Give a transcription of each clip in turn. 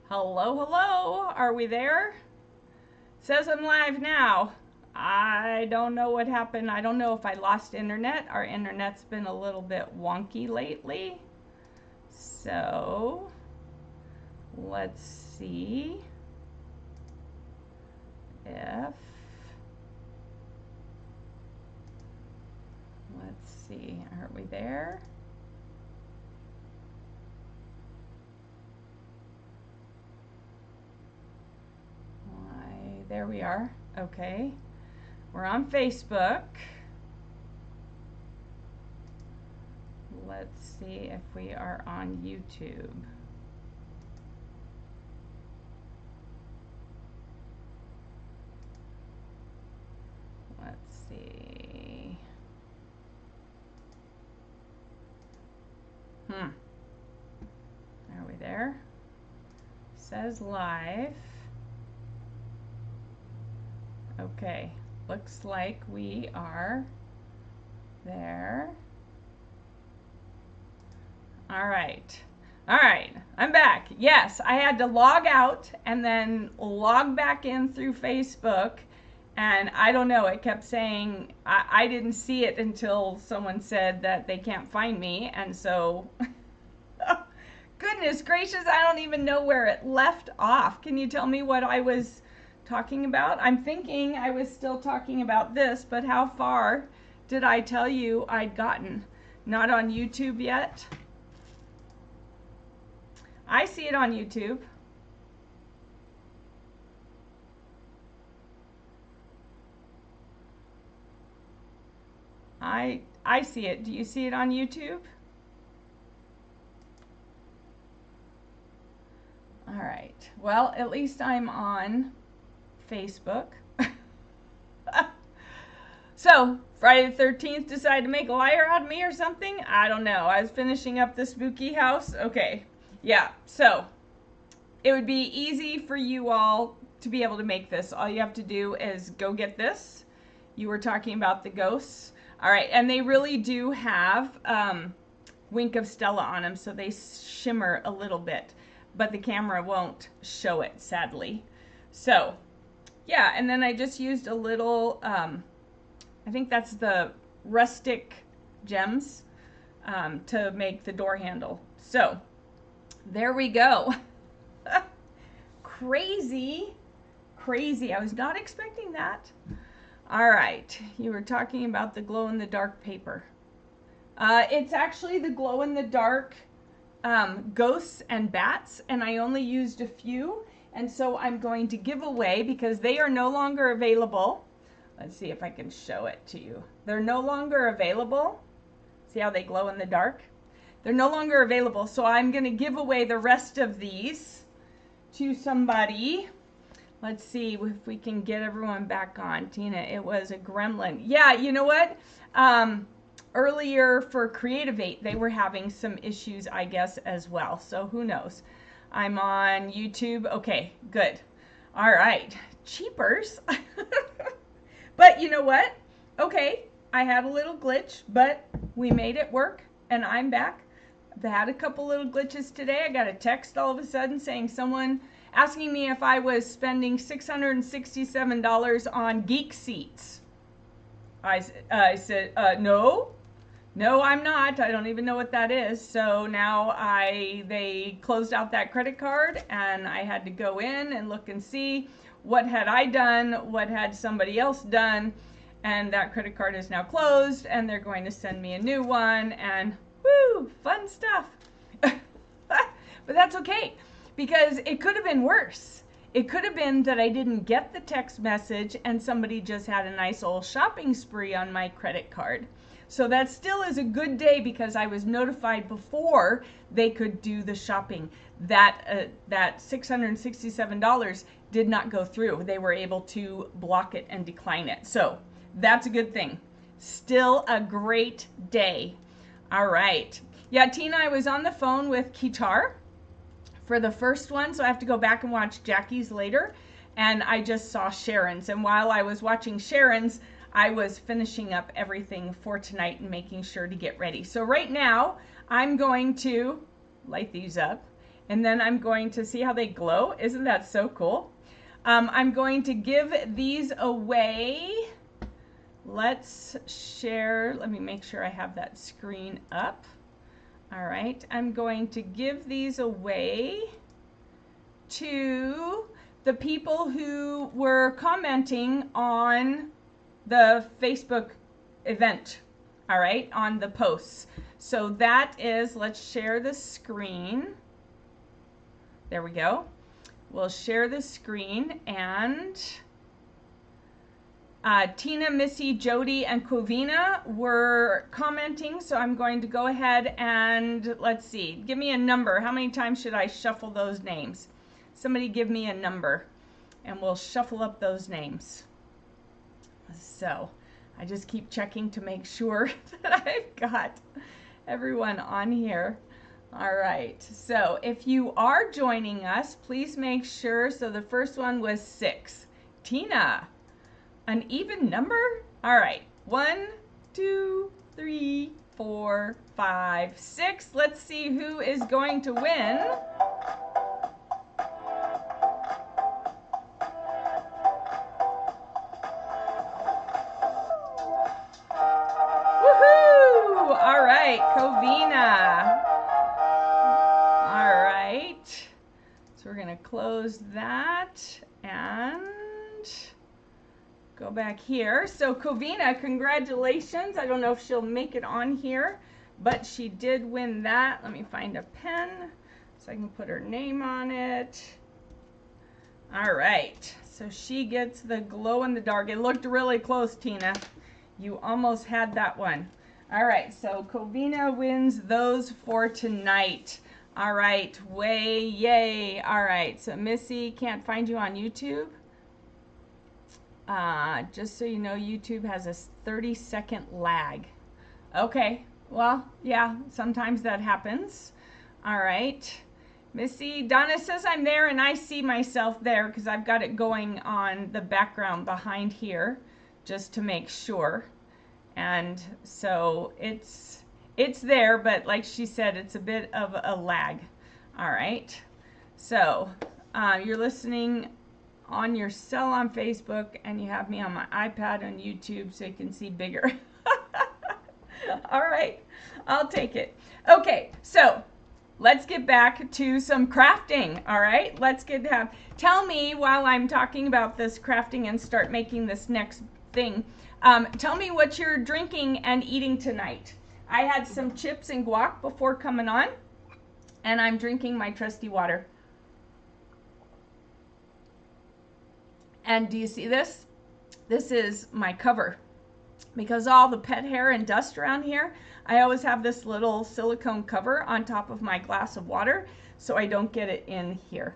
Hello, hello. Are we there? Says I'm live now. I don't know what happened. I don't know if I lost internet. Our internet's been a little bit wonky lately. So, let's see if, let's see, are we there? There we are. Okay. We're on Facebook. Let's see if we are on YouTube. Let's see. Are we there? Says live. Okay, looks like we are there. All right, I'm back. Yes, I had to log out and then log back in through Facebook, and I don't know, it kept saying, I didn't see it until someone said that they can't find me, and so, goodness gracious, I don't even know where it left off. Can you tell me what I was talking about? I'm thinking I was still talking about this, but how far did I tell you I'd gotten? Not on YouTube yet? I see it on YouTube. I see it. Do you see it on YouTube? All right. Well, at least I'm on Facebook. So, Friday the 13th decided to make a liar out of me or something? I don't know. I was finishing up the spooky house. Okay. Yeah. So, it would be easy for you all to be able to make this. All you have to do is go get this. You were talking about the ghosts. All right. And they really do have Wink of Stella on them, so they shimmer a little bit. But the camera won't show it, sadly. So, yeah, and then I just used a little, I think that's the rustic gems to make the door handle. So, there we go. Crazy, crazy. I was not expecting that. All right, you were talking about the glow-in-the-dark paper. It's actually the glow-in-the-dark ghosts and bats, and I only used a few. And so I'm going to give away, because they are no longer available. Let's see if I can show it to you. They're no longer available. See how they glow in the dark? They're no longer available, so I'm going to give away the rest of these to somebody. Let's see if we can get everyone back on. Tina, it was a gremlin. Yeah, you know what? Earlier for Creative 8, they were having some issues, I guess, as well. So who knows? I'm on YouTube. Okay, good. All right. Cheapers. But you know what? Okay, I had a little glitch, but we made it work, and I'm back. I've had a couple little glitches today. I got a text all of a sudden saying someone asking me if I was spending $667 on Geek Seats. I said, no. No, I'm not. I don't even know what that is. So now they closed out that credit card, and I had to go in and look and see what had I done, what had somebody else done, and that credit card is now closed, and they're going to send me a new one, and woo, fun stuff. But that's okay, because it could have been worse. It could have been that I didn't get the text message and somebody just had a nice old shopping spree on my credit card. So that still is a good day, because I was notified before they could do the shopping. That $667 did not go through. They were able to block it and decline it. So that's a good thing. Still a great day. All right. Yeah, Tina, I was on the phone with Kitar for the first one, so I have to go back and watch Jackie's later. And I just saw Sharon's. And while I was watching Sharon's, I was finishing up everything for tonight and making sure to get ready. So right now, I'm going to light these up And then I'm going to see how they glow. Isn't that so cool? I'm going to give these away. Let's share. Let me make sure I have that screen up. All right. I'm going to give these away to the people who were commenting on the Facebook event. All right. On the posts. So that is, let's share the screen. There we go. We'll share the screen, and Tina, Missy, Jody, and Covina were commenting, so I'm going to go ahead and, let's see, give me a number. How many times should I shuffle those names? Somebody give me a number, and we'll shuffle up those names. So I just keep checking to make sure that I've got everyone on here. All right, so if you are joining us, please make sure. So the first one was 6. Tina, an even number? All right, 1, 2, 3, 4, 5, 6. Let's see who is going to win. Woohoo! All right, Covina. So we're going to close that and go back here. So Covina, congratulations. I don't know if she'll make it on here, but she did win that. Let me find a pen so I can put her name on it. All right. So she gets the glow in the dark. It looked really close, Tina. You almost had that one. All right. So Covina wins those for tonight. All right, yay. All right, so Missy, can't find you on YouTube. Just so you know, YouTube has a 30-second lag. Okay, well, yeah, sometimes that happens. All right, Missy, Donna says I'm there and I see myself there because I've got it going on the background behind here just to make sure. And so it's there, but like she said, it's a bit of a lag. All right. So you're listening on your cell on Facebook, and you have me on my iPad on YouTube so you can see bigger. All right. I'll take it. Okay. So let's get back to some crafting. All right. Let's tell me while I'm talking about this crafting and start making this next thing. Tell me what you're drinking and eating tonight. I had some chips and guac before coming on, and I'm drinking my trusty water. And do you see this? This is my cover. Because all the pet hair and dust around here, I always have this little silicone cover on top of my glass of water so I don't get it in here.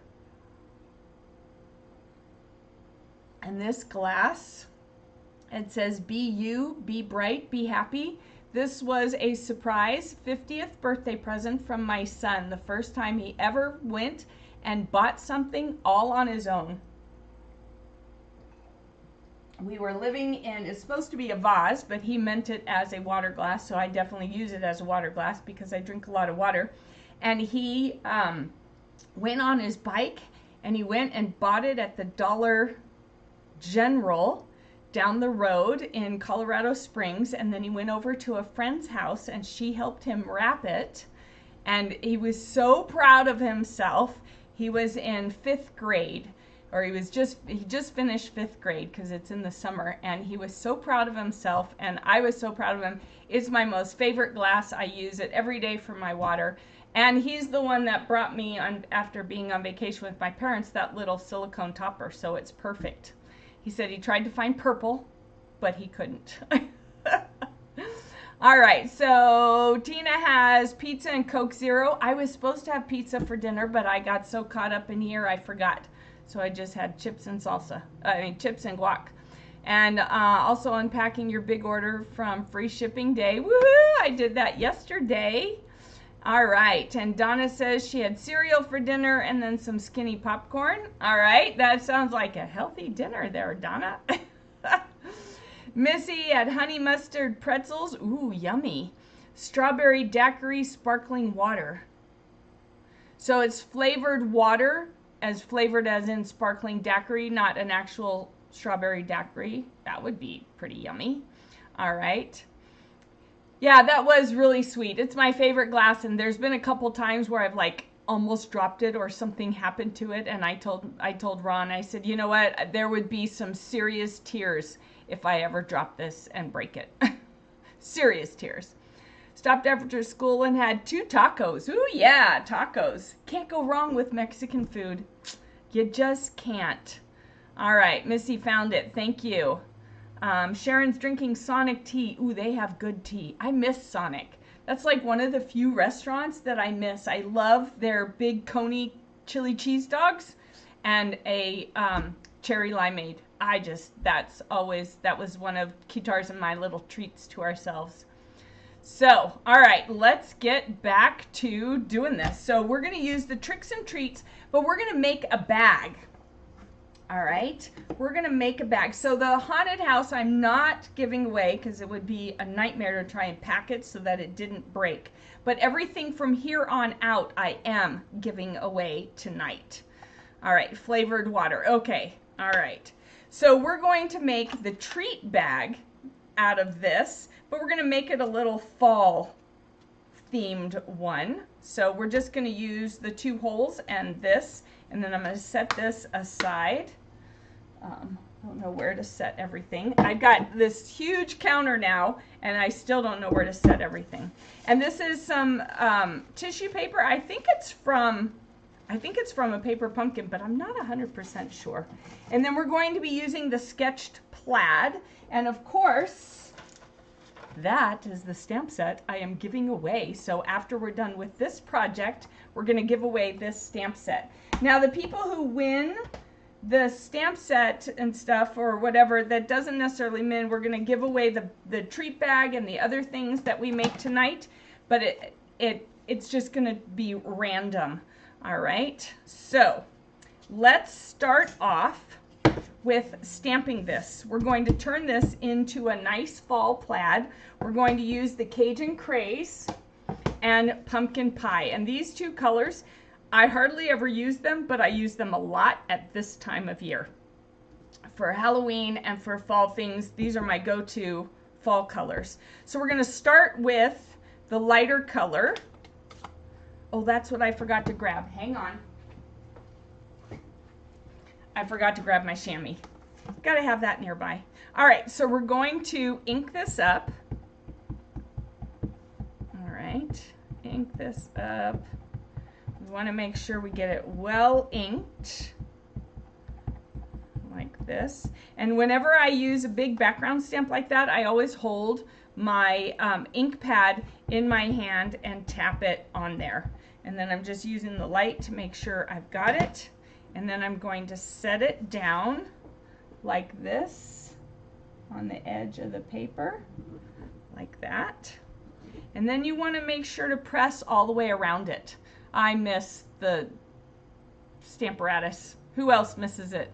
And this glass, it says, be you, be bright, be happy. This was a surprise 50th birthday present from my son, the first time he ever went and bought something all on his own. We were living in, it's supposed to be a vase, but he meant it as a water glass, so I definitely use it as a water glass because I drink a lot of water. And he went on his bike, and he went and bought it at the Dollar General down the road in Colorado Springs, and then he went over to a friend's house and she helped him wrap it, and he was so proud of himself. He was in 5th grade, or he just finished 5th grade because it's in the summer, and he was so proud of himself, and I was so proud of him. It's my most favorite glass. I use it every day for my water, and he's the one that brought me on, after being on vacation with my parents, that little silicone topper, so it's perfect. He said he tried to find purple, but he couldn't. All right, so Tina has pizza and Coke Zero. I was supposed to have pizza for dinner, but I got so caught up in here I forgot. So I just had chips and chips and guac. And also unpacking your big order from Free Shipping Day. Woohoo! I did that yesterday. All right, and Donna says she had cereal for dinner and then some skinny popcorn. All right, that sounds like a healthy dinner there, Donna. Missy had honey mustard pretzels. Ooh, yummy. Strawberry daiquiri sparkling water. So it's flavored water, as flavored as in sparkling daiquiri, not an actual strawberry daiquiri. That would be pretty yummy. All right. Yeah, that was really sweet. It's my favorite glass, and there's been a couple times where I've like almost dropped it or something happened to it, and I told Ron, I said, you know what, there would be some serious tears if I ever drop this and break it. Serious tears. Stopped after school and had 2 tacos. Ooh yeah, tacos. Can't go wrong with Mexican food. You just can't. All right, Missy found it. Thank you. Sharon's drinking Sonic tea. Ooh, they have good tea. I miss Sonic. That's like one of the few restaurants that I miss. I love their big coney chili cheese dogs and a cherry limeade. That was one of Kitar's and my little treats to ourselves. So, all right, let's get back to doing this. So we're going to use the tricks and treats, but we're going to make a bag. All right, we're going to make a bag. So the haunted house I'm not giving away because it would be a nightmare to try and pack it so that it didn't break. But everything from here on out I am giving away tonight. All right, flavored water. Okay, all right. So we're going to make the treat bag out of this, but we're going to make it a little fall themed one. So we're just going to use the 2 holes and this, and then I'm going to set this aside. I don't know where to set everything. I've got this huge counter now, and I still don't know where to set everything. And this is some tissue paper. I think it's from a paper pumpkin, but I'm not 100% sure. And then we're going to be using the sketched plaid, and of course, that is the stamp set I am giving away. So after we're done with this project, we're going to give away this stamp set. Now, the people who win the stamp set and stuff or whatever, that doesn't necessarily mean we're going to give away the treat bag and the other things that we make tonight, but it's just going to be random. All right, so let's start off with stamping this. We're going to turn this into a nice fall plaid. We're going to use the Cajun Craze and Pumpkin Pie, and these 2 colors, I hardly ever use them, but I use them a lot at this time of year. For Halloween and for fall things, these are my go-to fall colors. So we're going to start with the lighter color. Oh, that's what I forgot to grab. Hang on. I forgot to grab my chamois. Got to have that nearby. All right, so we're going to ink this up. All right, ink this up. We want to make sure we get it well inked like this. And whenever I use a big background stamp like that, I always hold my ink pad in my hand and tap it on there. And then I'm just using the light to make sure I've got it. And then I'm going to set it down like this on the edge of the paper, like that. And then you want to make sure to press all the way around it. I miss the Stamparatus. Who else misses it?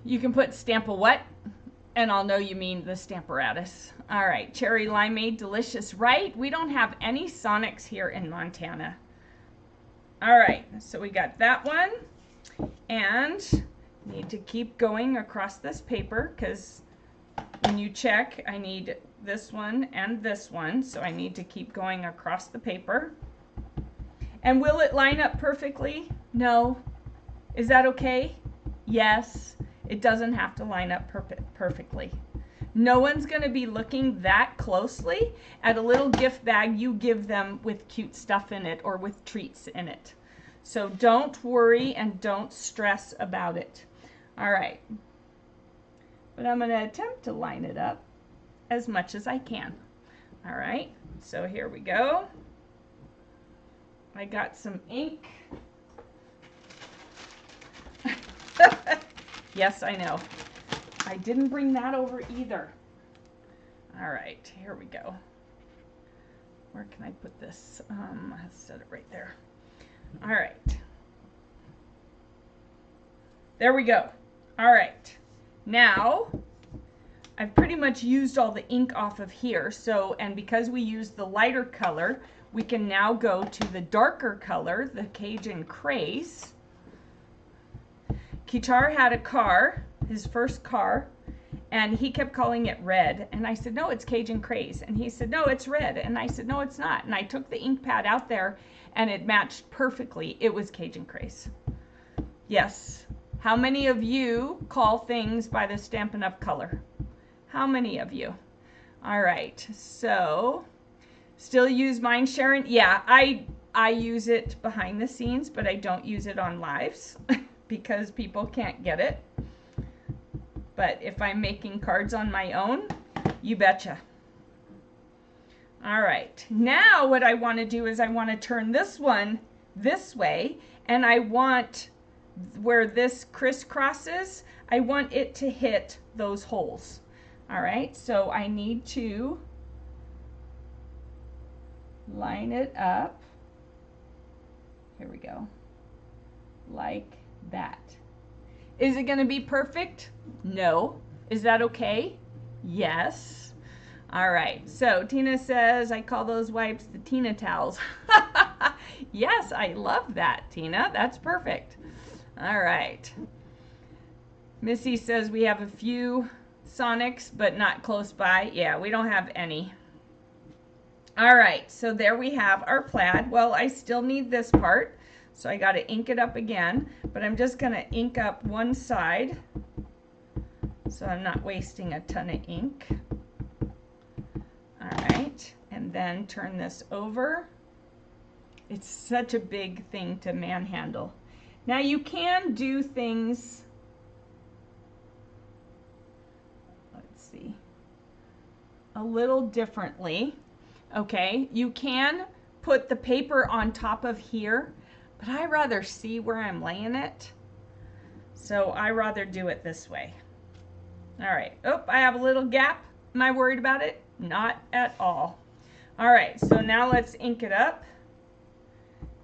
You can put stamp a what? And I'll know you mean the Stamparatus. All right, cherry limeade, delicious, right? We don't have any Sonics here in Montana. All right, so we got that one. And need to keep going across this paper because when you check, I need this one and this one. So I need to keep going across the paper. And will it line up perfectly? No. Is that okay? Yes. It doesn't have to line up perfectly. No one's going to be looking that closely at a little gift bag you give them with cute stuff in it or with treats in it. So don't worry and don't stress about it. All right. But I'm going to attempt to line it up as much as I can. All right. So here we go. I got some ink. Yes, I know. I didn't bring that over either. All right, here we go. Where can I put this? I'll set it right there. All right. There we go. All right. Now, I've pretty much used all the ink off of here. So, and because we used the lighter color, we can now go to the darker color, the Cajun Craze. Kitar had a car, his first car, and he kept calling it red. And I said, no, it's Cajun Craze. And he said, no, it's red. And I said, no, it's not. And I took the ink pad out there and it matched perfectly. It was Cajun Craze. Yes. How many of you call things by the Stampin' Up! Color? How many of you? All right. So, still use mine, Sharon? Yeah, I use it behind the scenes, but I don't use it on lives because people can't get it. But if I'm making cards on my own, you betcha. All right, now what I want to do is I want to turn this one this way, and I want where this crisscrosses, I want it to hit those holes. All right, so I need to line it up. Here we go, like that. Is it going to be perfect? No. Is that okay? Yes. All right. So Tina says, I call those wipes the Tina towels. Yes, I love that, Tina. That's perfect. All right. Missy says we have a few Sonics, but not close by. Yeah, we don't have any. All right. So there we have our plaid. Well, I still need this part. So I got to ink it up again, but I'm just going to ink up one side so I'm not wasting a ton of ink. All right, and then turn this over. It's such a big thing to manhandle. Now you can do things, let's see, a little differently. Okay, you can put the paper on top of here, but I rather see where I'm laying it, so I rather do it this way. All right, oh, I have a little gap. Am I worried about it? Not at all. All right, so now let's ink it up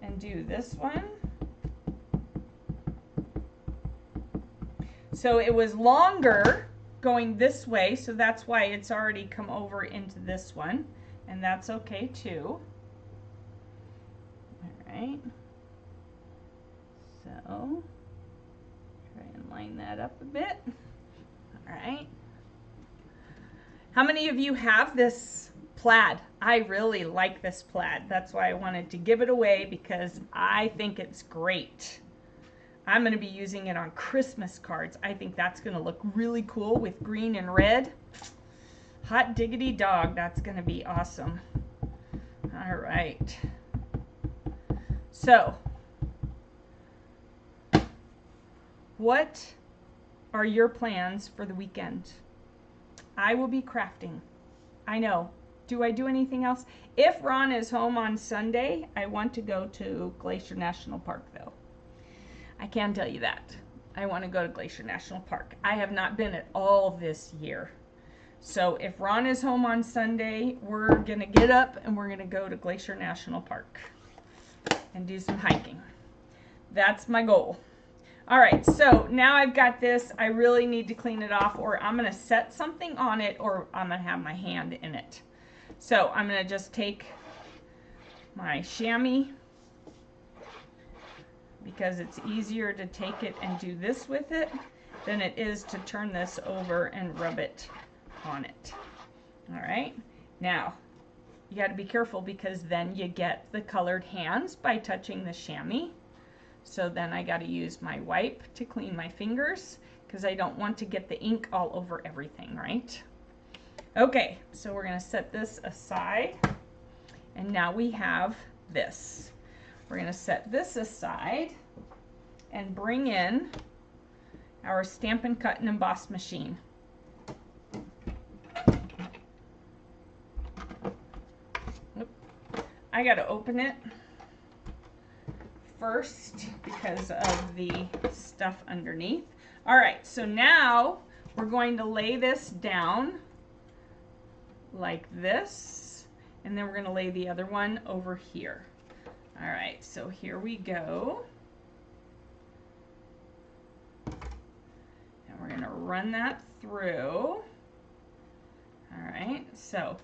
and do this one. So it was longer going this way, so that's why it's already come over into this one, and that's okay too. All right. So, try and line that up a bit. All right. How many of you have this plaid? I really like this plaid. That's why I wanted to give it away, because I think it's great. I'm going to be using it on Christmas cards. I think that's going to look really cool with green and red. Hot diggity dog, that's going to be awesome. All right. So, what are your plans for the weekend? I will be crafting. I know. Do I do anything else? If Ron is home on Sunday, I want to go to Glacier National Park, though. I can tell you that. I want to go to Glacier National Park. I have not been at all this year. So if Ron is home on Sunday, we're going to get up and we're going to go to Glacier National Park and do some hiking. That's my goal. All right, so now I've got this. I really need to clean it off, or I'm going to set something on it, or I'm going to have my hand in it. So I'm going to just take my chamois, because it's easier to take it and do this with it than it is to turn this over and rub it on it. All right, now you got to be careful, because then you get the colored hands by touching the chamois. So then I got to use my wipe to clean my fingers, because I don't want to get the ink all over everything, right? Okay, so we're going to set this aside, and now we have this. We're going to set this aside and bring in our Stampin' Cut and Emboss machine. I got to open it first because of the stuff underneath. All right, so now we're going to lay this down like this, and then we're going to lay the other one over here. All right, so here we go. And we're going to run that through. All right, so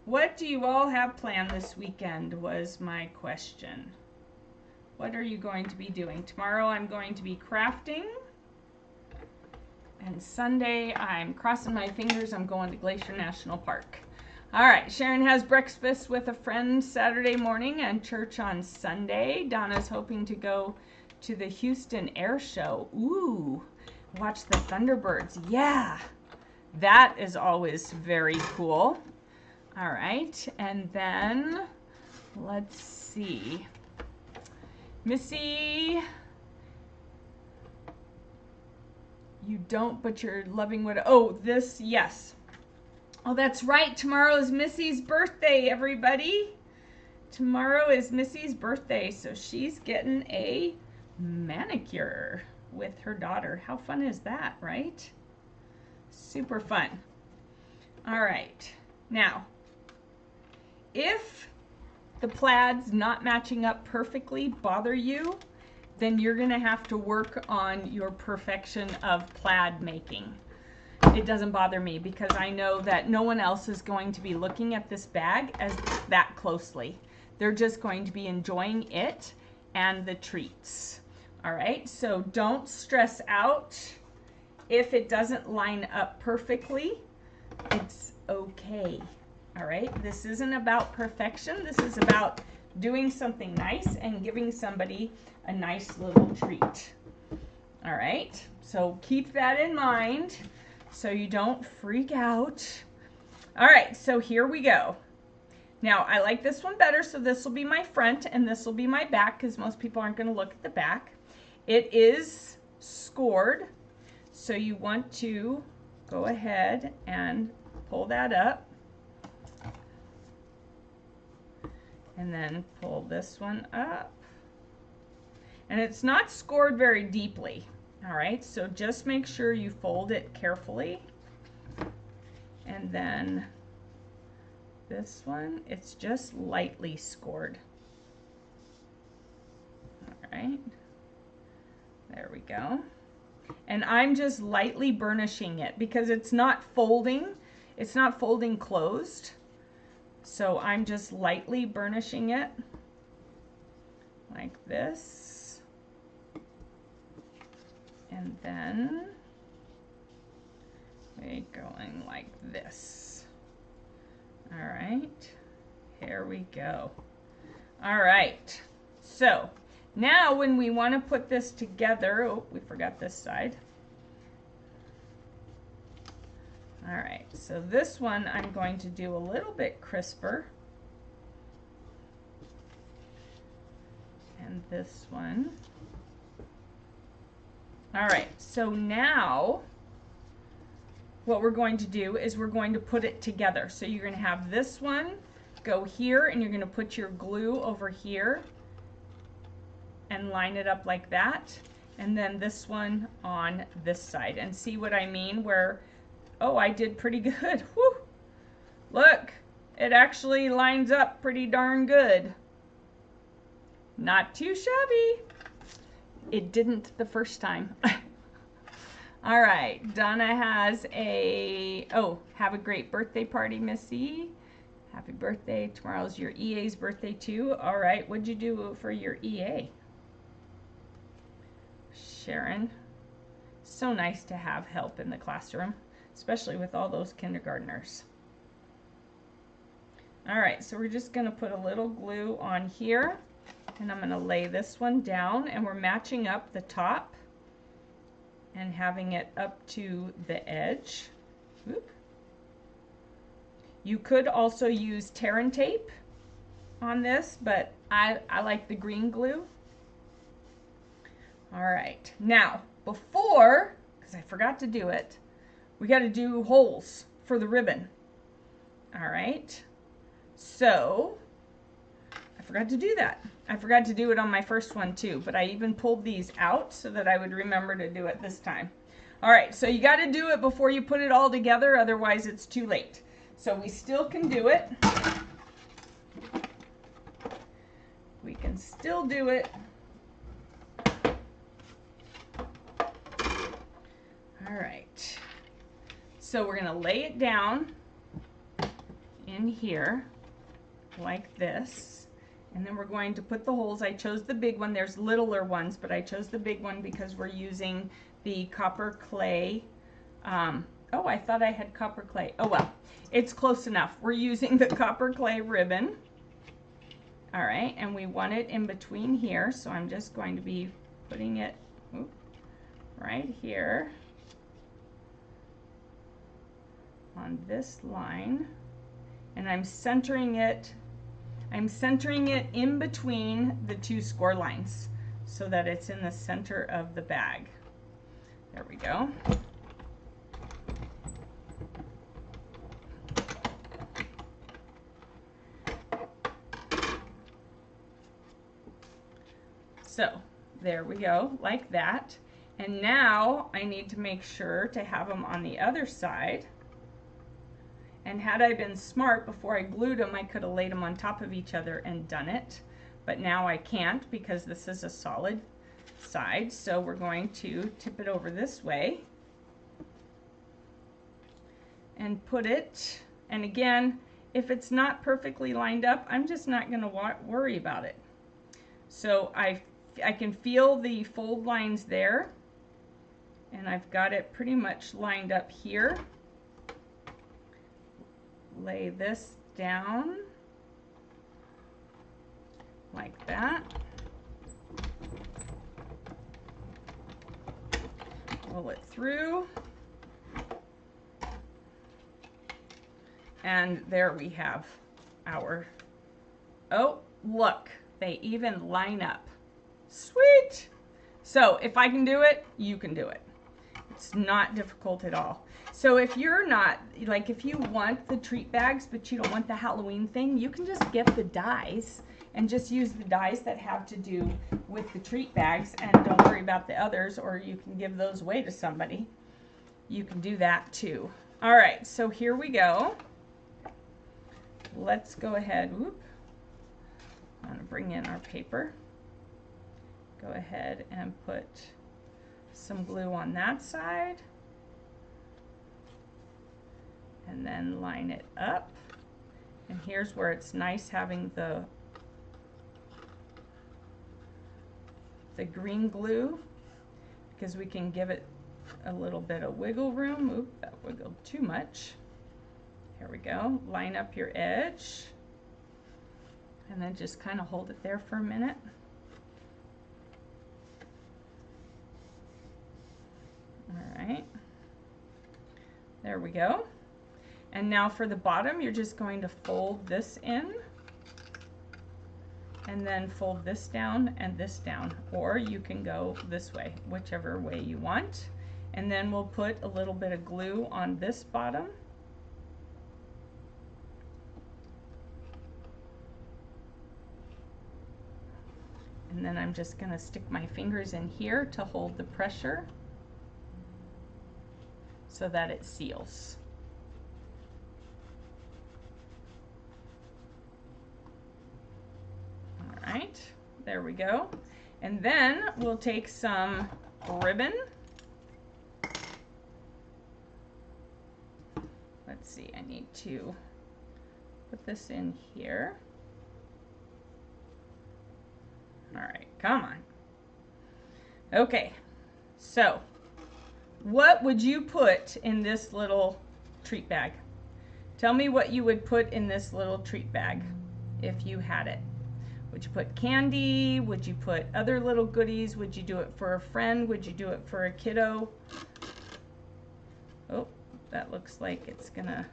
What do you all have planned this weekend was my question. What are you going to be doing? Tomorrow I'm going to be crafting. And Sunday I'm crossing my fingers. I'm going to Glacier National Park. All right, Sharon has breakfast with a friend Saturday morning and church on Sunday. Donna's hoping to go to the Houston Air Show. Ooh, watch the Thunderbirds. Yeah, that is always very cool. All right, and then let's see. Missy, you don't, but you're loving what, oh, this, yes. Oh, that's right, tomorrow is Missy's birthday, everybody. Tomorrow is Missy's birthday, so she's getting a manicure with her daughter. How fun is that, right? Super fun. All right, now, if the plaid's not matching up perfectly bother you, then you're gonna have to work on your perfection of plaid making. It doesn't bother me because I know that no one else is going to be looking at this bag as that closely. They're just going to be enjoying it and the treats. All right, so don't stress out if it doesn't line up perfectly. It's okay. All right, this isn't about perfection. This is about doing something nice and giving somebody a nice little treat. All right, so keep that in mind so you don't freak out. All right, so here we go. Now, I like this one better, so this will be my front and this will be my back because most people aren't going to look at the back. It is scored, so you want to go ahead and pull that up. And then pull this one up. And it's not scored very deeply. All right, so just make sure you fold it carefully. And then this one, it's just lightly scored. All right, there we go. And I'm just lightly burnishing it because it's not folding closed. So I'm just lightly burnishing it like this. And then we're going like this. All right, here we go. All right, so now when we want to put this together, oh, we forgot this side. All right, so this one I'm going to do a little bit crisper. And this one. All right, so now what we're going to do is we're going to put it together. So you're going to have this one go here and you're going to put your glue over here and line it up like that. And then this one on this side. And see what I mean where, oh, I did pretty good. Whew. Look, it actually lines up pretty darn good. Not too shabby. It didn't the first time. All right, Donna has a, oh, have a great birthday party, Missy. Happy birthday. Tomorrow's your EA's birthday too. All right, what'd you do for your EA? Sharon, so nice to have help in the classroom, especially with all those kindergartners. All right, so we're just gonna put a little glue on here and I'm gonna lay this one down and we're matching up the top and having it up to the edge. Oop. You could also use tear and tape on this, but I like the green glue. All right, now before, because I forgot to do it, we got to do holes for the ribbon. All right, so I forgot to do that. I forgot to do it on my first one too, but I even pulled these out so that I would remember to do it this time. All right, so you got to do it before you put it all together, otherwise it's too late. So we still can do it. We can still do it. All right, so we're gonna lay it down in here like this. And then we're going to put the holes. I chose the big one. There's littler ones, but I chose the big one because we're using the copper clay. Oh, I thought I had copper clay. Oh well, it's close enough. We're using the copper clay ribbon. All right, and we want it in between here, so I'm just going to be putting it right here on this line, and I'm centering it in between the two score lines so that it's in the center of the bag. There we go. So there we go, like that. And now I need to make sure to have them on the other side. And had I been smart, before I glued them, I could have laid them on top of each other and done it. But now I can't because this is a solid side. So we're going to tip it over this way and put it, and again, if it's not perfectly lined up, I'm just not going to worry about it. So I can feel the fold lines there, and I've got it pretty much lined up here. Lay this down like that. Pull it through. And there we have our, oh, look, they even line up. Sweet. So if I can do it, you can do it. It's not difficult at all. So if you're not, like if you want the treat bags, but you don't want the Halloween thing, you can just get the dies and just use the dies that have to do with the treat bags and don't worry about the others, or you can give those away to somebody. You can do that too. All right, so here we go. Let's go ahead, whoop. I'm gonna bring in our paper. Go ahead and put some glue on that side. And then line it up. And here's where it's nice having the green glue, because we can give it a little bit of wiggle room. Oop, that wiggled too much. Here we go. Line up your edge. And then just kind of hold it there for a minute. All right. There we go. And now for the bottom, you're just going to fold this in and then fold this down and this down, or you can go this way, whichever way you want. And then we'll put a little bit of glue on this bottom. And then I'm just going to stick my fingers in here to hold the pressure so that it seals. All right, there we go. And then we'll take some ribbon. Let's see, I need to put this in here. All right, come on. Okay, so what would you put in this little treat bag? Tell me what you would put in this little treat bag if you had it. Would you put candy? Would you put other little goodies? Would you do it for a friend? Would you do it for a kiddo? Oh, that looks like it's gonna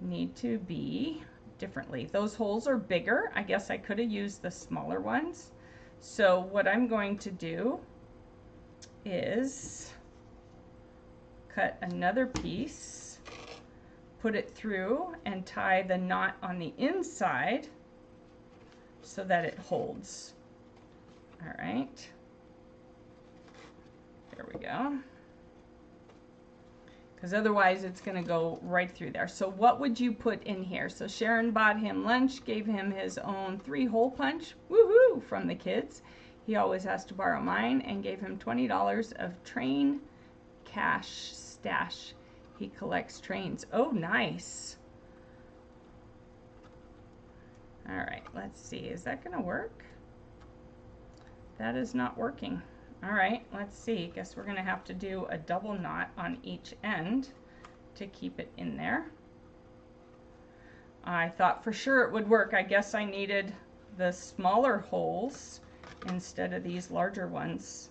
need to be differently. Those holes are bigger. I guess I could have used the smaller ones. So what I'm going to do is cut another piece, put it through, and tie the knot on the inside so that it holds. All right, there we go. Because otherwise it's going to go right through there. So what would you put in here? So Sharon bought him lunch, gave him his own 3-hole punch, woohoo, from the kids. He always has to borrow mine, and gave him $20 of train cash stash. He collects trains. Oh, nice. All right, let's see, is that gonna work? That is not working. All right, let's see. Guess we're gonna have to do a double knot on each end to keep it in there. I thought for sure it would work. I guess I needed the smaller holes instead of these larger ones.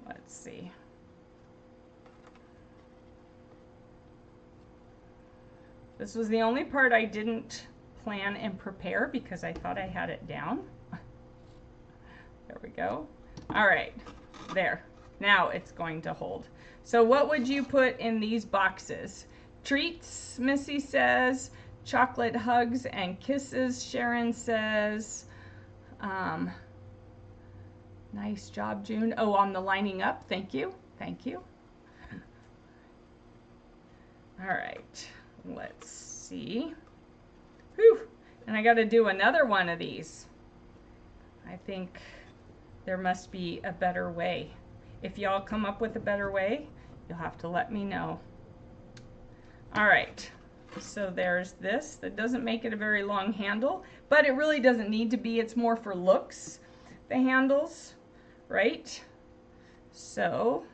Let's see. This was the only part I didn't plan and prepare because I thought I had it down. There we go. All right, there. Now it's going to hold. So what would you put in these boxes? Treats, Missy says. Chocolate hugs and kisses, Sharon says. Nice job, June. Oh, on the lining up. Thank you. Thank you. All right, let's see. Whew. And I got to do another one of these. I think there must be a better way. If y'all come up with a better way, you'll have to let me know. All right, so there's this. That doesn't make it a very long handle, but it really doesn't need to be. It's more for looks, the handles, right? So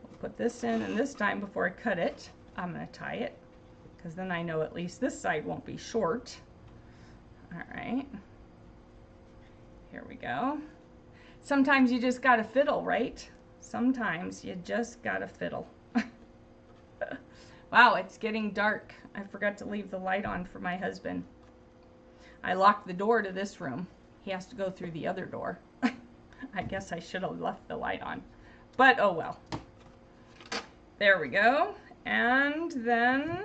we'll put this in, and this time before I cut it, I'm gonna tie it, because then I know at least this side won't be short. All right, here we go. Sometimes you just gotta fiddle, right? Sometimes you just gotta fiddle. Wow, it's getting dark. I forgot to leave the light on for my husband. I locked the door to this room. He has to go through the other door. I guess I should have left the light on, but oh well. There we go. And then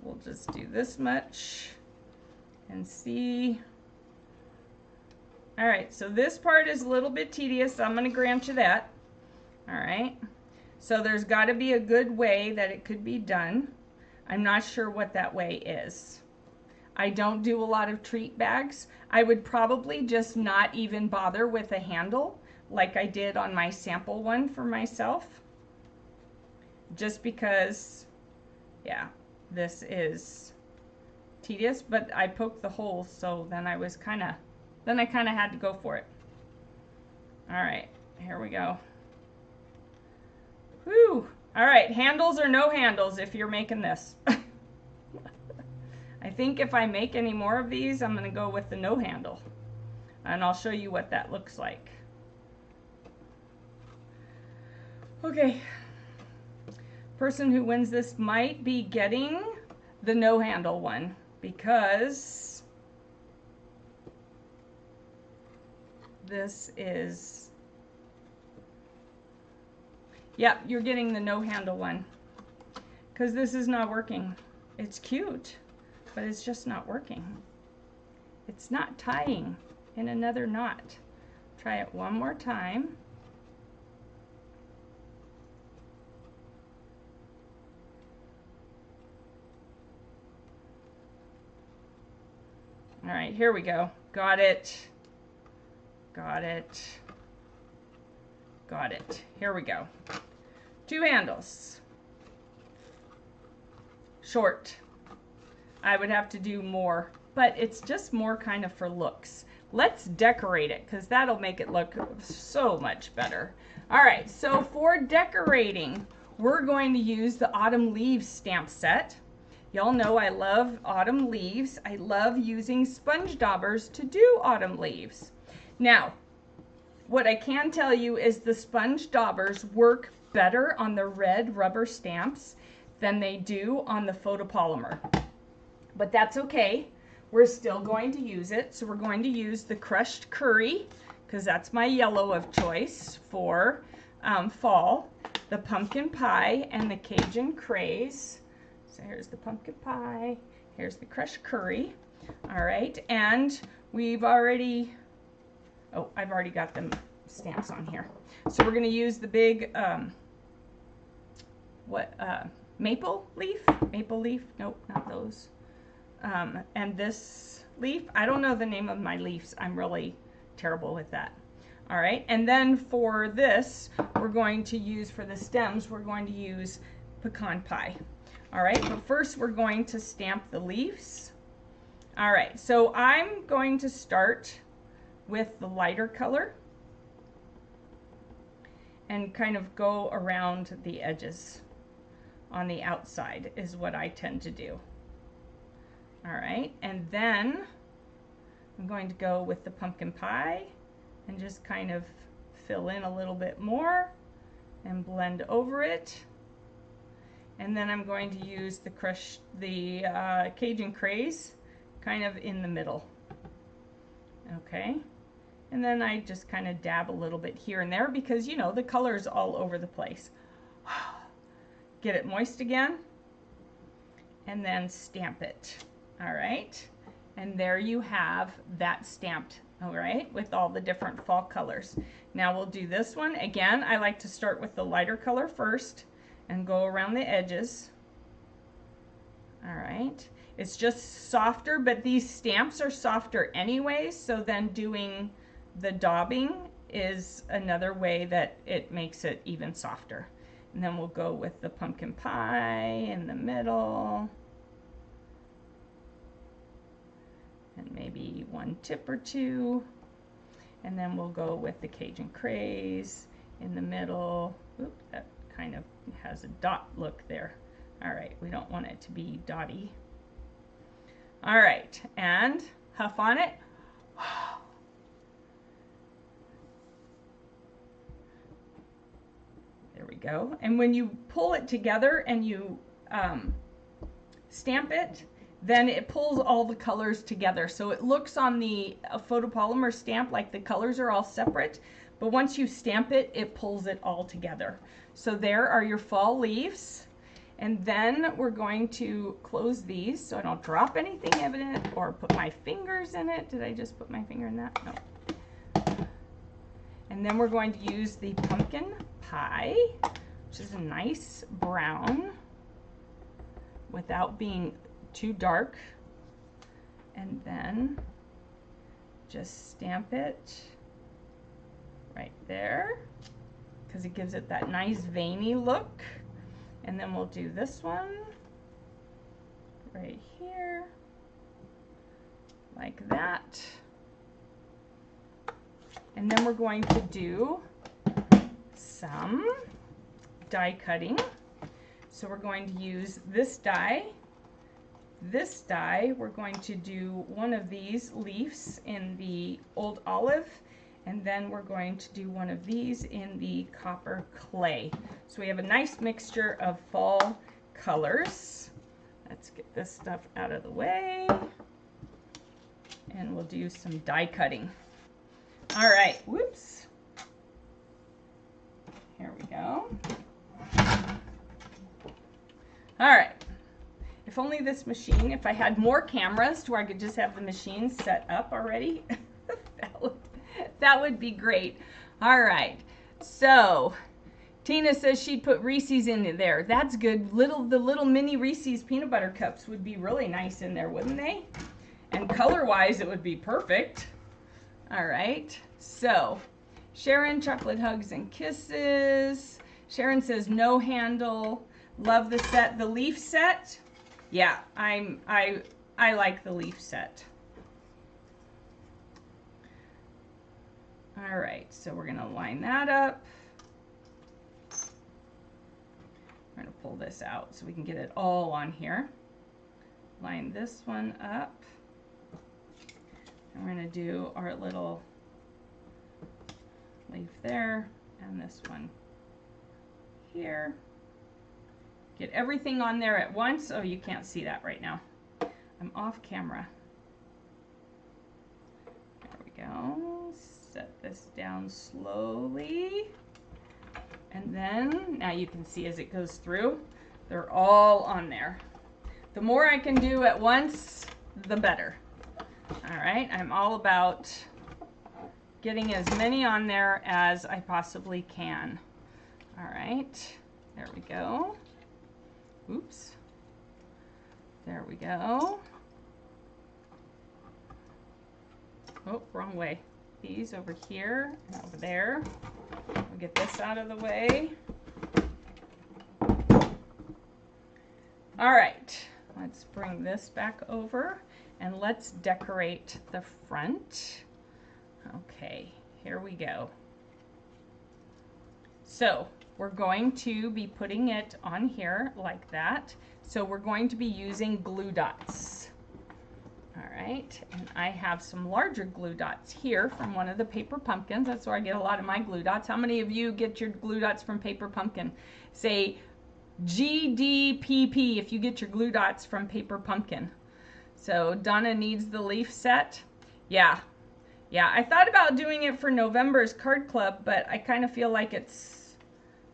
we'll just do this much and see. All right, so this part is a little bit tedious. I'm going to grant you that. All right, so there's got to be a good way that it could be done. I'm not sure what that way is. I don't do a lot of treat bags. I would probably just not even bother with a handle like I did on my sample one for myself. Just because, yeah, this is tedious, but I poked the hole, so then I kind of had to go for it. All right, here we go. Whew. All right, handles or no handles if you're making this. I think if I make any more of these, I'm going to go with the no handle. And I'll show you what that looks like. Okay. Person who wins this might be getting the no handle one because this is, yep, you're getting the no handle one because this is not working. It's cute, but it's just not working. It's not tying in another knot. Try it one more time. All right, here we go. Got it. Got it. Got it. Here we go. 2 handles. Short. I would have to do more, but it's just more kind of for looks. Let's decorate it because that'll make it look so much better. All right, so for decorating, we're going to use the Autumn Leaves stamp set. Y'all know I love autumn leaves. I love using sponge daubers to do autumn leaves. Now, what I can tell you is the sponge daubers work better on the red rubber stamps than they do on the photopolymer. But that's okay. We're still going to use it. So we're going to use the crushed curry because that's my yellow of choice for fall, the pumpkin pie, and the Cajun craze. So here's the pumpkin pie, here's the crushed curry. All right, and we've already, oh, I've already got the stamps on here. So we're gonna use the big, maple leaf? Maple leaf, nope, not those. And this leaf, I don't know the name of my leaves. I'm really terrible with that. All right, and then for this, we're going to use, for the stems, we're going to use pecan pie. All right, but first we're going to stamp the leaves. All right, so I'm going to start with the lighter color and kind of go around the edges on the outside is what I tend to do. All right, and then I'm going to go with the pumpkin pie and just kind of fill in a little bit more and blend over it. And then I'm going to use the Cajun Craze kind of in the middle. Okay, and then I just kind of dab a little bit here and there because, you know, the color's all over the place. Get it moist again and then stamp it. All right, and there you have that stamped, all right, with all the different fall colors. Now we'll do this one again. I like to start with the lighter color first and go around the edges. All right, it's just softer, but these stamps are softer anyways, so then doing the daubing is another way that it makes it even softer. And then we'll go with the pumpkin pie in the middle. And maybe one tip or two. And then we'll go with the Cajun Craze in the middle. Oop, that kind of has a dot look there. All right, we don't want it to be dotty. All right, and huff on it. There we go. And when you pull it together and you stamp it, then it pulls all the colors together. So it looks on the photopolymer stamp like the colors are all separate, but once you stamp it, it pulls it all together. So there are your fall leaves. And then we're going to close these so I don't drop anything in it or put my fingers in it. Did I just put my finger in that? No. And then we're going to use the pumpkin pie, which is a nice brown without being too dark. And then just stamp it right there because it gives it that nice veiny look. And then we'll do this one right here, like that. And then we're going to do some die cutting. So we're going to use this die. This die, we're going to do one of these leaves in the old olive, and then we're going to do one of these in the copper clay. So we have a nice mixture of fall colors. Let's get this stuff out of the way. And we'll do some die cutting. All right, whoops. Here we go. All right. If only this machine, if I had more cameras to where I could just have the machine set up already, that would be great. All right, so Tina says she'd put Reese's in there. That's good. The little mini Reese's peanut butter cups would be really nice in there, wouldn't they? And color-wise, it would be perfect. All right, so Sharon, chocolate hugs and kisses. Sharon says no handle. Love the set, the leaf set. Yeah, I like the leaf set. All right, so we're gonna line that up. We're gonna pull this out so we can get it all on here. Line this one up. And we're gonna do our little leaf there and this one here. Get everything on there at once. Oh, you can't see that right now. I'm off camera. There we go. Set this down slowly. And then, now you can see as it goes through, they're all on there. The more I can do at once, the better. All right, I'm all about getting as many on there as I possibly can. All right, there we go. Oops. There we go. Oh, wrong way. These over here and over there. We'll get this out of the way. All right, let's bring this back over. And let's decorate the front. Okay, here we go. So we're going to be putting it on here like that. So we're going to be using glue dots. All right, and I have some larger glue dots here from one of the paper pumpkins. That's where I get a lot of my glue dots. How many of you get your glue dots from Paper Pumpkin? Say GDPP if you get your glue dots from Paper Pumpkin. So Donna needs the leaf set. Yeah, I thought about doing it for November's card club, but I kind of feel like it's,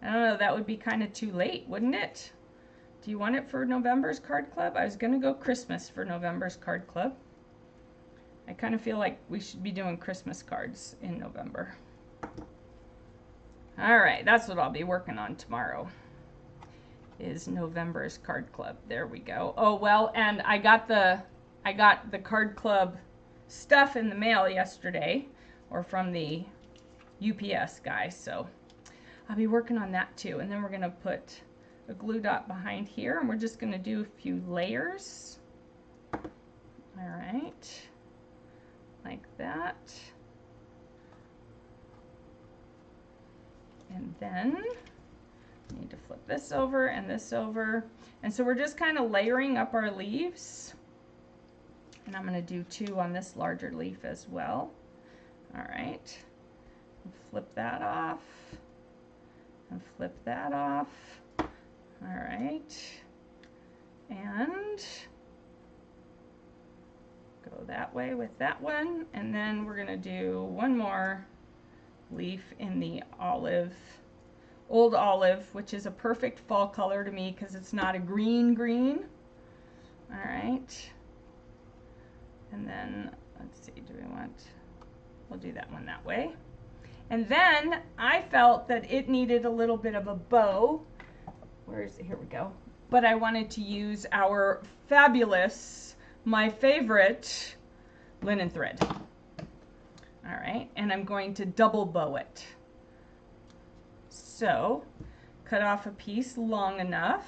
I don't know, that would be kind of too late, wouldn't it? Do you want it for November's card club? I was going to go Christmas for November's card club. I kind of feel like we should be doing Christmas cards in November. All right, that's what I'll be working on tomorrow, is November's card club. There we go. Oh, well, and I got the card club stuff in the mail yesterday, or from the UPS guy, so I'll be working on that too. And then we're going to put a glue dot behind here, and we're just going to do a few layers. All right, like that. And then we need to flip this over and this over. And so we're just kind of layering up our leaves. And I'm going to do 2 on this larger leaf as well. All right, flip that off and flip that off. All right, and go that way with that one, and then we're going to do one more leaf in the olive, old olive, which is a perfect fall color to me because it's not a green. All right, and then let's see, we'll do that one that way. And then I felt that it needed a little bit of a bow. Where is it? Here we go. But I wanted to use our fabulous, my favorite linen thread. All right, and I'm going to double bow it. So, cut off a piece long enough.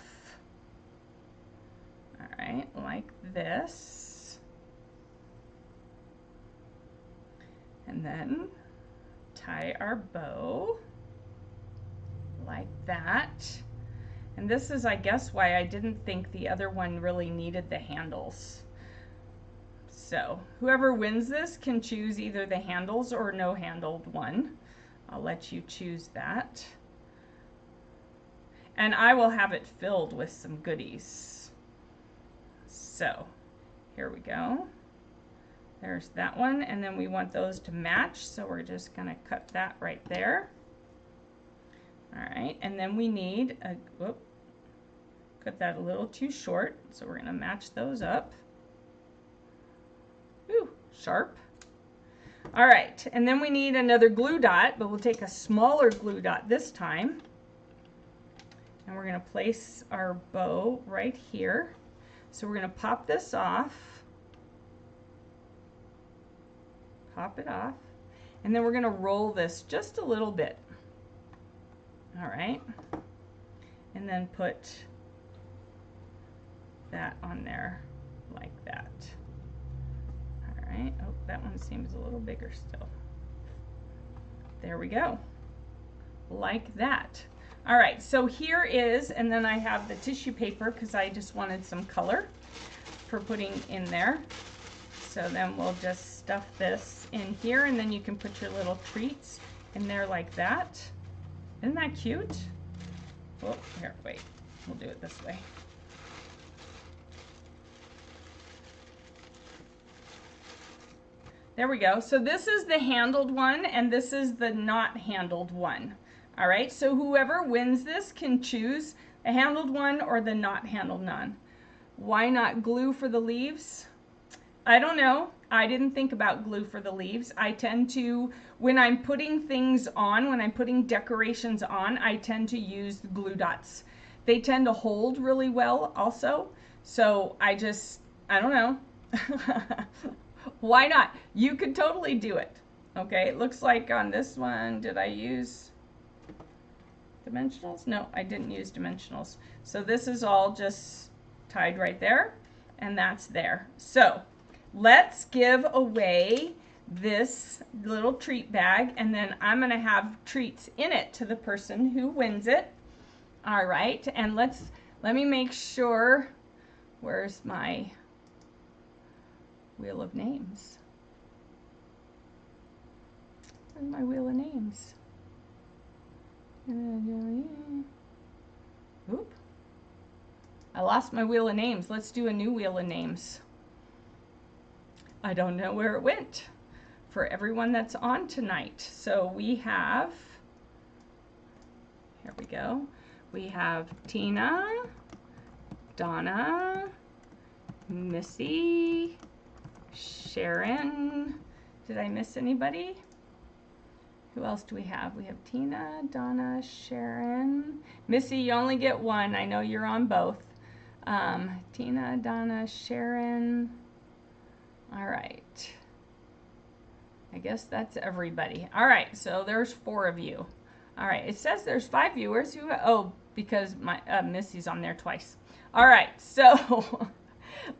All right, like this. And then tie our bow like that. And this is, I guess, why I didn't think the other one really needed the handles. So whoever wins this can choose either the handles or no handled one. I'll let you choose that. And I will have it filled with some goodies. So here we go. There's that one, and then we want those to match, so we're just going to cut that right there. All right, and then we need a, whoop, cut that a little too short, so we're going to match those up. Ooh, sharp. All right, and then we need another glue dot, but we'll take a smaller glue dot this time. And we're going to place our bow right here. So we're going to pop this off. Pop it off, and then we're going to roll this just a little bit. All right, and then put that on there like that. All right, oh, that one seems a little bigger still. There we go, like that. All right, so here is, and then I have the tissue paper because I just wanted some color for putting in there. So then we'll just stuff this in here, and then you can put your little treats in there like that. Isn't that cute? Oh, here, wait. We'll do it this way. There we go. So this is the handled one, and this is the not handled one. All right, so whoever wins this can choose the handled one or the not handled one. Why not glue for the leaves? I don't know. I didn't think about glue for the leaves. I tend to, when I'm putting things on, when I'm putting decorations on, I tend to use the glue dots. They tend to hold really well also. So I don't know. Why not? You could totally do it. Okay, it looks like on this one, did I use dimensionals? No, I didn't use dimensionals. So this is all just tied right there, and that's there. So let's give away this little treat bag, and then I'm going to have treats in it to the person who wins it. All right, and let me make sure, where's my wheel of names? Where's my wheel of names? Oop. I lost my wheel of names. Let's do a new wheel of names. I don't know where it went for everyone that's on tonight. So we have, here we go. We have Tina, Donna, Missy, Sharon. Did I miss anybody? Who else do we have? We have Tina, Donna, Sharon. Missy, you only get one. I know you're on both. Tina, Donna, Sharon. All right. I guess that's everybody. All right, so there's 4 of you. All right, it says there's 5 viewers. Oh, because my Missy's on there twice. All right, so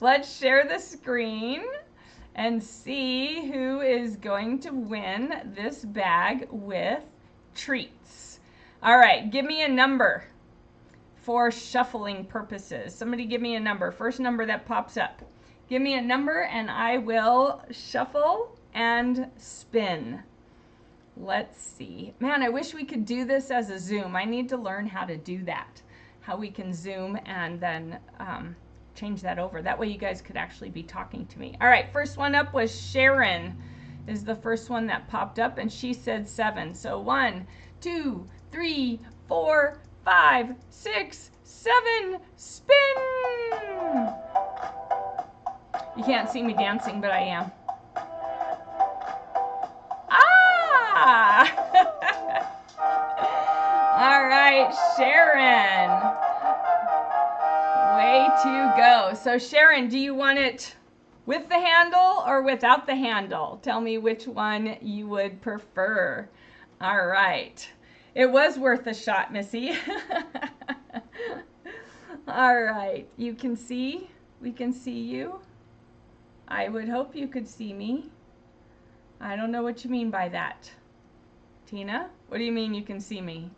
let's share the screen and see who is going to win this bag with treats. All right, give me a number for shuffling purposes. Somebody give me a number. First number that pops up. Give me a number and I will shuffle and spin. Let's see. Man, I wish we could do this as a Zoom. I need to learn how to do that. How we can Zoom and then change that over. That way you guys could actually be talking to me. All right, first one up was Sharon is the first one that popped up, and she said 7. So 1, 2, 3, 4, 5, 6, 7, spin! You can't see me dancing, but I am. Ah! All right, Sharon. Way to go. So Sharon, do you want it with the handle or without the handle? Tell me which one you would prefer. All right. It was worth a shot, Missy. All right. You can see? We can see you? I would hope you could see me. I don't know what you mean by that. Tina, what do you mean you can see me?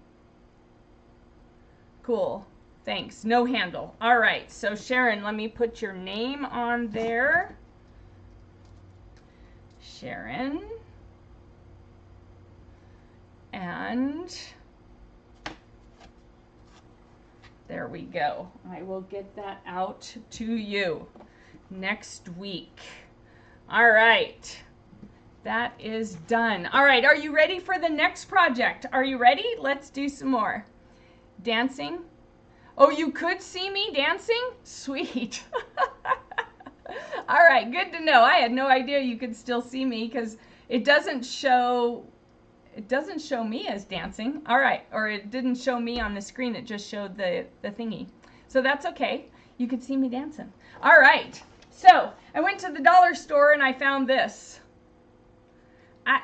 Cool. Thanks. No handle. All right. So Sharon, let me put your name on there. Sharon. And there we go. I will get that out to you next week. All right. That is done. All right. Are you ready for the next project? Are you ready? Let's do some more. Dancing. Oh, you could see me dancing? Sweet. All right. Good to know. I had no idea you could still see me because it doesn't show me as dancing. All right. Or it didn't show me on the screen. It just showed the thingy. So that's okay. You could see me dancing. All right. So I went to the dollar store and I found this. I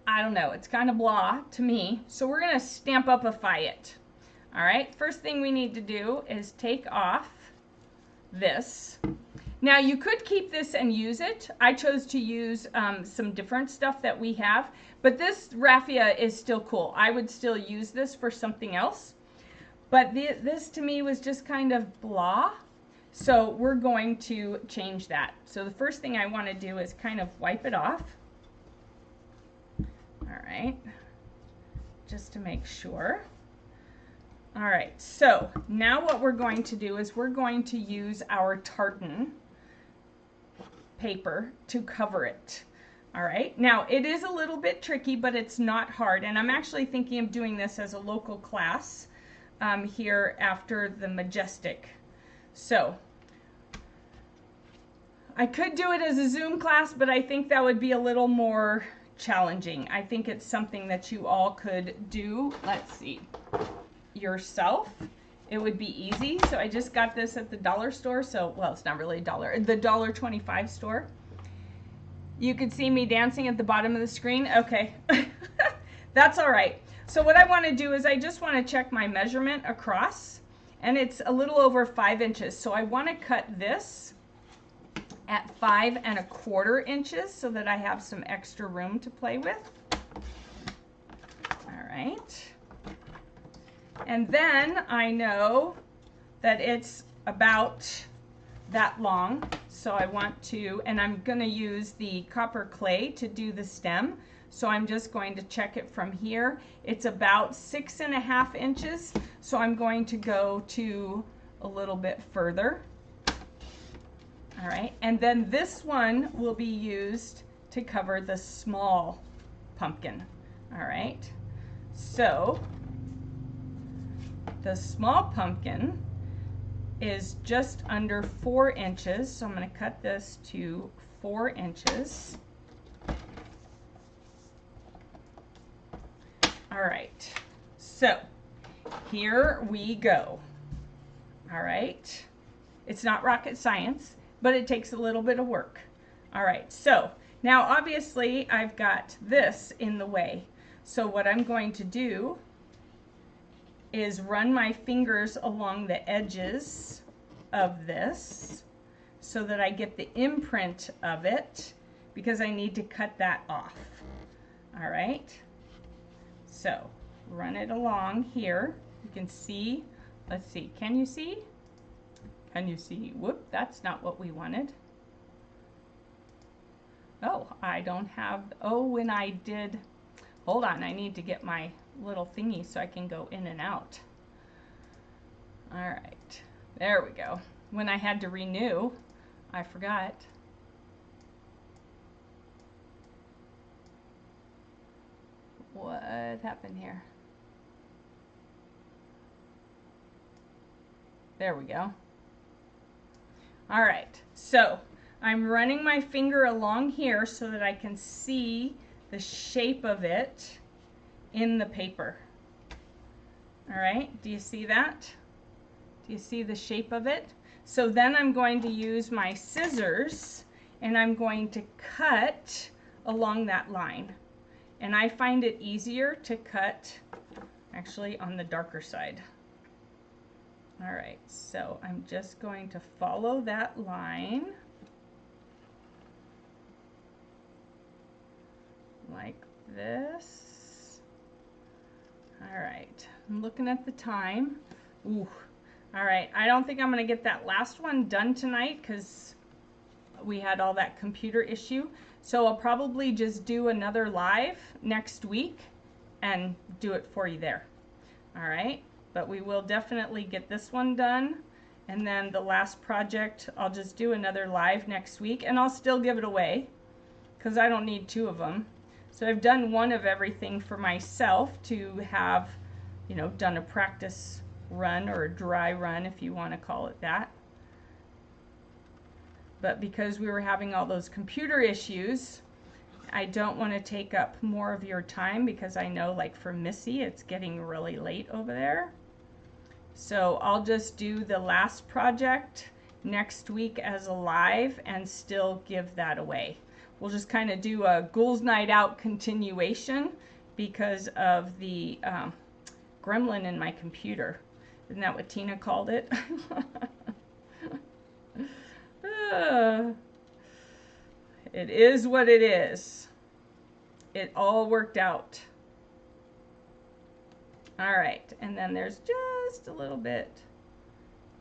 don't know. It's kind of blah to me. So we're going to Stampify it. All right. First thing we need to do is take off this. Now you could keep this and use it. I chose to use some different stuff that we have, but this raffia is still cool. I would still use this for something else, but this to me was just kind of blah. So we're going to change that. So the first thing I want to do is kind of wipe it off. All right, just to make sure. All right, so now what we're going to do is we're going to use our tartan paper to cover it. All right, now it is a little bit tricky, but it's not hard. And I'm actually thinking of doing this as a local class here after the Majestic. So I could do it as a Zoom class, but I think that would be a little more challenging. I think it's something that you all could do, let's see, yourself. It would be easy. So I just got this at the dollar store. So, well, it's not really a dollar, the $1.25 store. You could see me dancing at the bottom of the screen. Okay, that's all right. So what I want to do is I just want to check my measurement across, and it's a little over 5 inches. So I want to cut this at 5¼ inches so that I have some extra room to play with. All right. And then I know that it's about that long, so I want to, and I'm going to use the copper clay to do the stem, so I'm just going to check it from here. It's about 6½ inches, so I'm going to go to a little bit further. All right, and then this one will be used to cover the small pumpkin. All right, so the small pumpkin is just under 4 inches, so I'm going to cut this to 4 inches. All right, so here we go. All right, it's not rocket science, but it takes a little bit of work. All right, so now obviously I've got this in the way, so what I'm going to do is run my fingers along the edges of this so that I get the imprint of it, because I need to cut that off. All right, so run it along here. You can see, let's see, can you see? Can you see? Whoop, that's not what we wanted. Oh, I don't have, oh, when I did, hold on, I need to get my little thingy so I can go in and out. All right, there we go. When I had to renew, I forgot. What happened here? There we go. All right, so I'm running my finger along here so that I can see the shape of it in the paper. All right, do you see that? Do you see the shape of it? So then I'm going to use my scissors and I'm going to cut along that line. And I find it easier to cut actually on the darker side. All right, so I'm just going to follow that line like this. All right, I'm looking at the time. Ooh, all right, I don't think I'm gonna get that last one done tonight because we had all that computer issue. So I'll probably just do another live next week and do it for you there. All right, but we will definitely get this one done. And then the last project, I'll just do another live next week, and I'll still give it away because I don't need 2 of them. So I've done one of everything for myself to have, you know, done a practice run or a dry run, if you want to call it that. But because we were having all those computer issues, I don't want to take up more of your time because I know, like for Missy, it's getting really late over there. So I'll just do the last project next week as a live and still give that away. We'll just kind of do a Ghouls Night Out continuation because of the gremlin in my computer. Isn't that what Tina called it? It is what it is. It all worked out. All right, and then there's just a little bit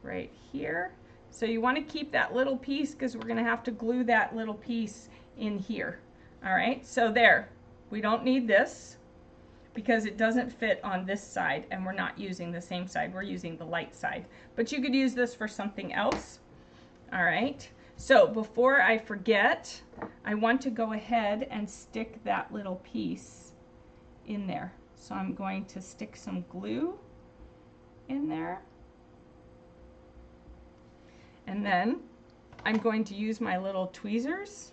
right here. So you want to keep that little piece because we're going to have to glue that little piece in here. All right, so there. We don't need this because it doesn't fit on this side, and we're not using the same side. We're using the light side. But you could use this for something else. All right, so before I forget, I want to go ahead and stick that little piece in there. So I'm going to stick some glue in there. And then I'm going to use my little tweezers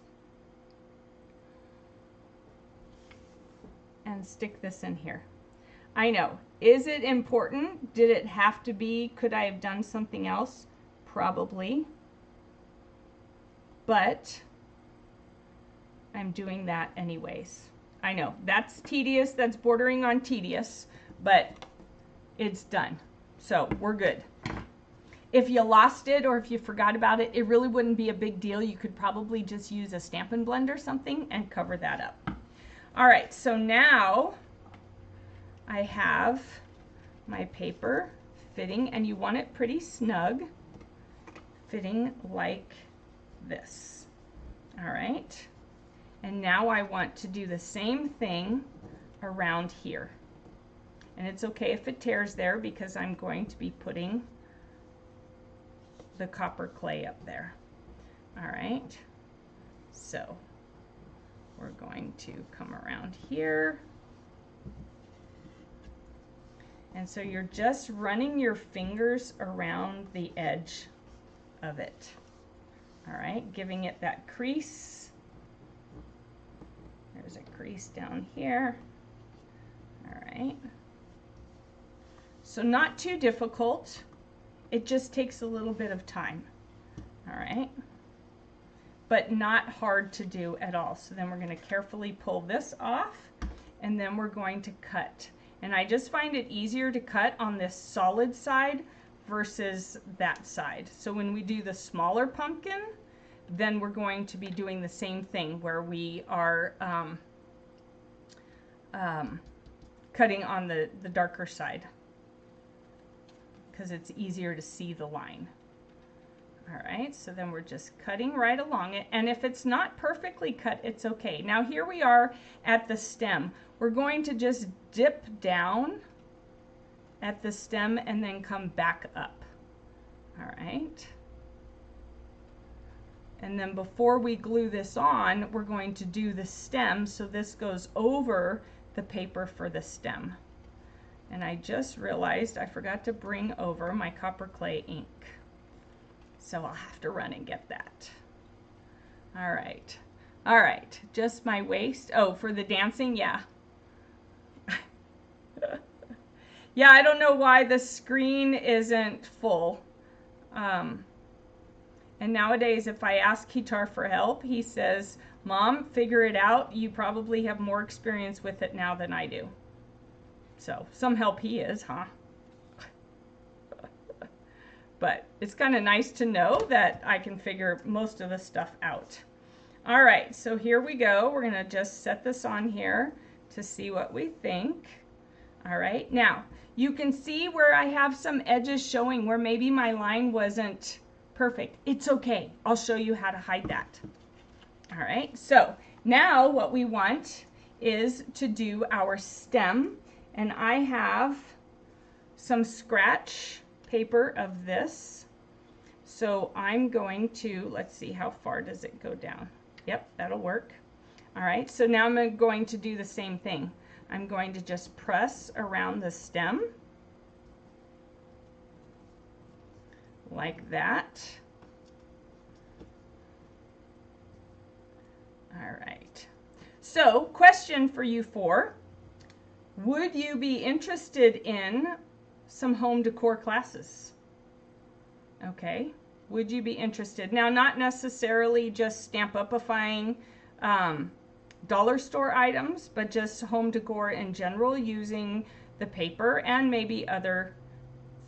and stick this in here. I know, is it important? Did it have to be? Could I have done something else? Probably. But I'm doing that anyways. I know, that's tedious, that's bordering on tedious, but it's done. So we're good. If you lost it or if you forgot about it, it really wouldn't be a big deal. You could probably just use a Stampin' Blend or something and cover that up. All right, so now I have my paper fitting, and you want it pretty snug, fitting like this. All right, and now I want to do the same thing around here. And it's okay if it tears there because I'm going to be putting the copper clay up there. All right, so we're going to come around here. And so you're just running your fingers around the edge of it. All right, giving it that crease. There's a crease down here. All right. So not too difficult. It just takes a little bit of time. All right. But not hard to do at all. So then we're going to carefully pull this off, and then we're going to cut. And I just find it easier to cut on this solid side versus that side. So when we do the smaller pumpkin, then we're going to be doing the same thing where we are cutting on the darker side because it's easier to see the line. All right, so then we're just cutting right along it, and if it's not perfectly cut, it's okay. Now here we are at the stem. We're going to just dip down at the stem and then come back up. All right. And then before we glue this on, we're going to do the stem, so this goes over the paper for the stem. And I just realized I forgot to bring over my copper clay ink. So I'll have to run and get that. All right. All right, just my waist. Oh, for the dancing, yeah. Yeah, I don't know why the screen isn't full. And nowadays, if I ask Kitar for help, he says, Mom, figure it out. You probably have more experience with it now than I do. So, some help he is, huh? But it's kind of nice to know that I can figure most of the stuff out. All right, so here we go. We're going to just set this on here to see what we think. All right, now you can see where I have some edges showing where maybe my line wasn't perfect. It's okay. I'll show you how to hide that. All right, so now what we want is to do our stem, and I have some scratch paper of this. So I'm going to, let's see, how far does it go down? Yep, that'll work. All right, so now I'm going to do the same thing. I'm going to just press around the stem like that. All right. So, question for you four. Would you be interested in some home decor classes? Okay. Would you be interested? Now, not necessarily just Stamp-upifying dollar store items, but just home decor in general using the paper and maybe other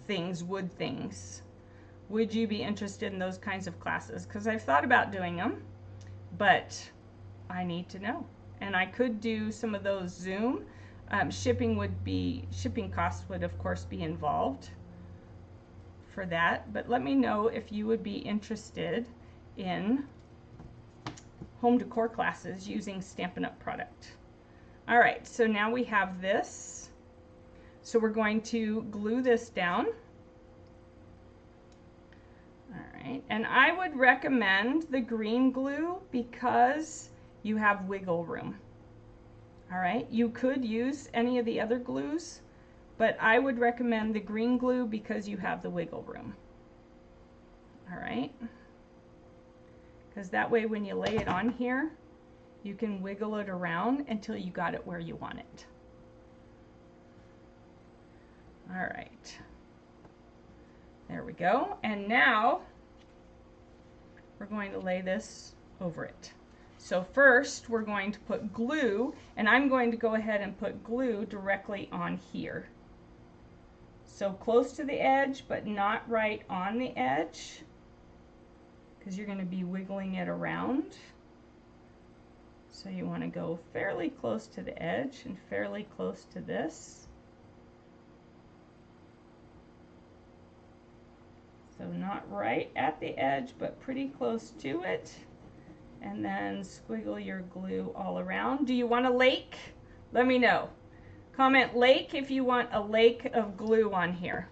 things, wood things. Would you be interested in those kinds of classes? Because I've thought about doing them, but I need to know. And I could do some of those Zoom. Shipping costs would of course be involved for that, but let me know if you would be interested in home decor classes using Stampin' Up! Product. All right, so now we have this. So we're going to glue this down. All right, and I would recommend the green glue because you have wiggle room. All right, you could use any of the other glues, but I would recommend the green glue because you have the wiggle room. All right, because that way when you lay it on here, you can wiggle it around until you got it where you want it. All right, there we go. And now we're going to lay this over it. So first we're going to put glue, and I'm going to go ahead and put glue directly on here. So close to the edge, but not right on the edge, because you're going to be wiggling it around. So you want to go fairly close to the edge and fairly close to this. So not right at the edge, but pretty close to it. And then squiggle your glue all around. Do you want a lake? Let me know. Comment lake if you want a lake of glue on here.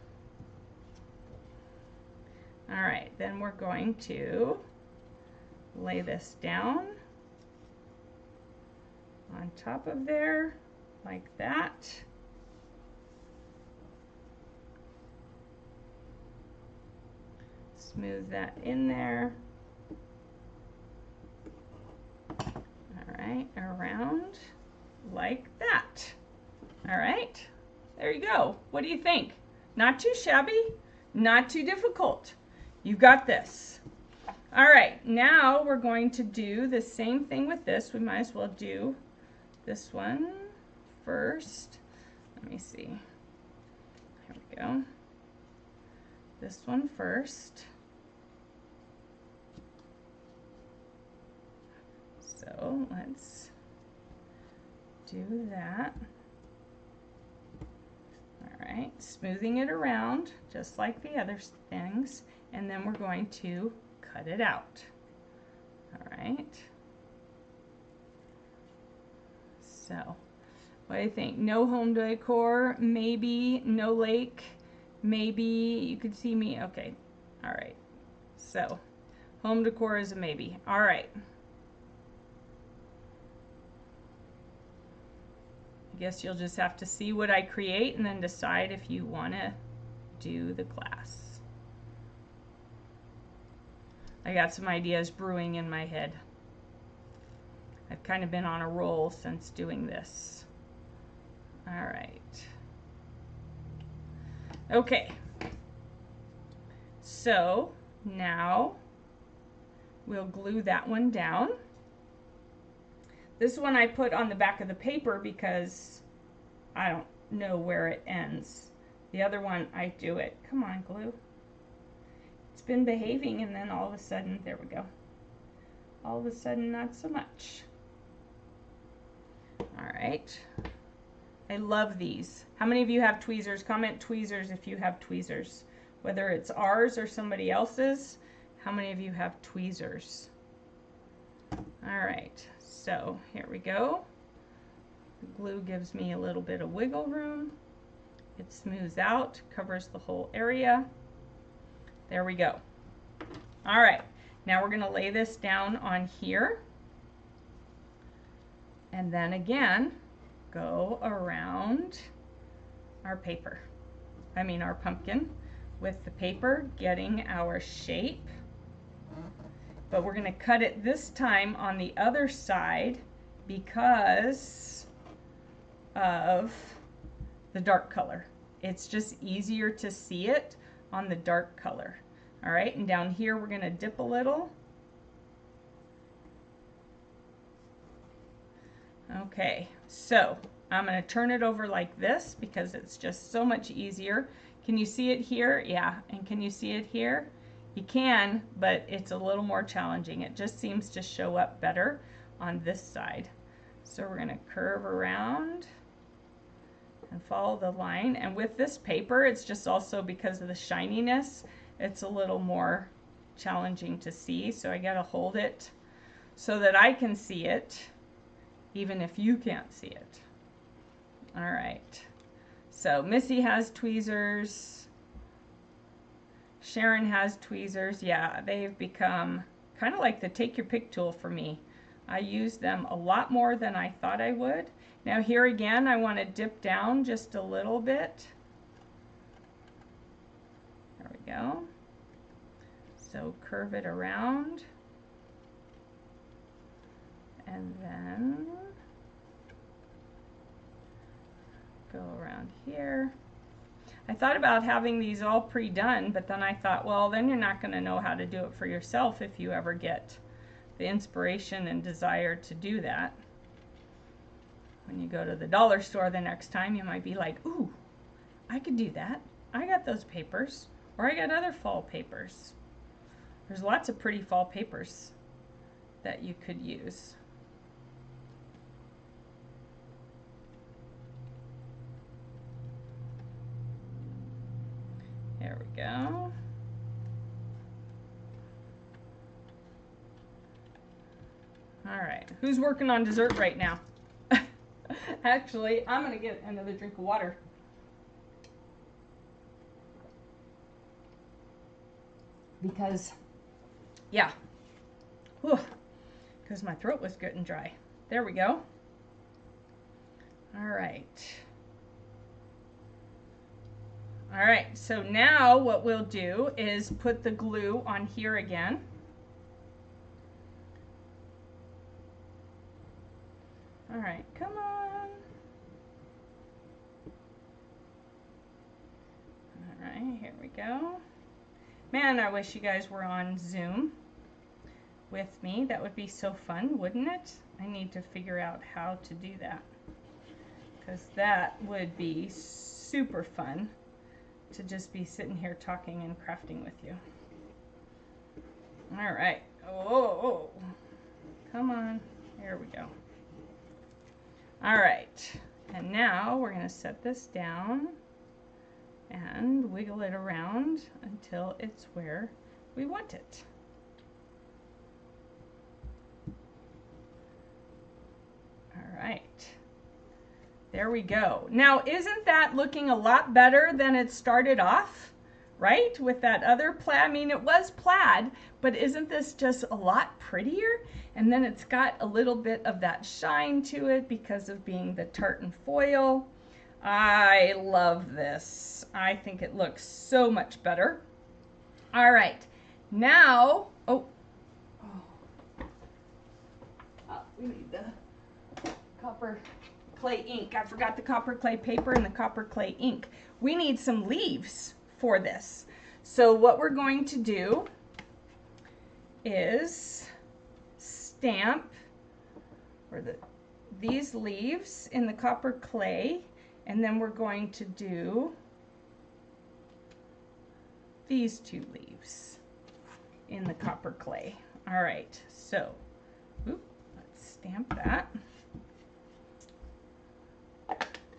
All right, then we're going to lay this down on top of there, like that. Smooth that in there. All right, around like that. All right, there you go. What do you think? Not too shabby, not too difficult. You got this. All right, now we're going to do the same thing with this. We might as well do this one first. Let me see. Here we go. This one first. So let's do that. All right, smoothing it around just like the other things, and then we're going to cut it out. All right. So, what do you think? No home decor, maybe no lake, maybe you could see me. Okay. All right. So, home decor is a maybe. All right. I guess you'll just have to see what I create and then decide if you want to do the class. I got some ideas brewing in my head. I've kind of been on a roll since doing this. All right. Okay. So now we'll glue that one down. This one I put on the back of the paper because I don't know where it ends. The other one I do it. Come on, glue. It's been behaving and then all of a sudden, there we go. All of a sudden, not so much. All right. I love these. How many of you have tweezers? Comment tweezers if you have tweezers. Whether it's ours or somebody else's, how many of you have tweezers? All right, so here we go. The glue gives me a little bit of wiggle room. It smooths out, covers the whole area. There we go. All right, now we're gonna lay this down on here. And then again, go around our paper. I mean our pumpkin with the paper, getting our shape. But we're gonna cut it this time on the other side because of the dark color. It's just easier to see it on the dark color. All right, and down here we're gonna dip a little. Okay, so I'm going to turn it over like this because it's just so much easier. Can you see it here? Yeah, and can you see it here? You can, but it's a little more challenging. It just seems to show up better on this side. So we're going to curve around and follow the line. And with this paper, it's just also because of the shininess, it's a little more challenging to see. So I got to hold it so that I can see it, even if you can't see it. All right, so Missy has tweezers. Sharon has tweezers. Yeah, they've become kind of like the take your pick tool for me. I use them a lot more than I thought I would. Now here again, I want to dip down just a little bit. There we go. So curve it around. And then go around here. I thought about having these all pre-done, but then I thought, well, then you're not going to know how to do it for yourself if you ever get the inspiration and desire to do that. When you go to the dollar store the next time, you might be like, ooh, I could do that. I got those papers, or I got other fall papers. There's lots of pretty fall papers that you could use. There we go. All right, who's working on dessert right now? Actually, I'm gonna get another drink of water. Because, yeah, because my throat was getting dry. There we go. All right. All right, so now what we'll do is put the glue on here again. All right, come on. All right, here we go. Man, I wish you guys were on Zoom with me. That would be so fun, wouldn't it? I need to figure out how to do that, because that would be super fun to just be sitting here talking and crafting with you. All right. Oh, come on. Here we go. All right. And now we're going to set this down and wiggle it around until it's where we want it. All right. There we go. Now, isn't that looking a lot better than it started off, right? With that other plaid. I mean, it was plaid, but isn't this just a lot prettier? And then it's got a little bit of that shine to it because of being the tartan foil. I love this. I think it looks so much better. All right. Now, we need the copper clay ink. I forgot the copper clay paper and the copper clay ink. We need some leaves for this. So what we're going to do is stamp these leaves in the copper clay, and then we're going to do these two leaves in the copper clay. All right, so let's stamp that.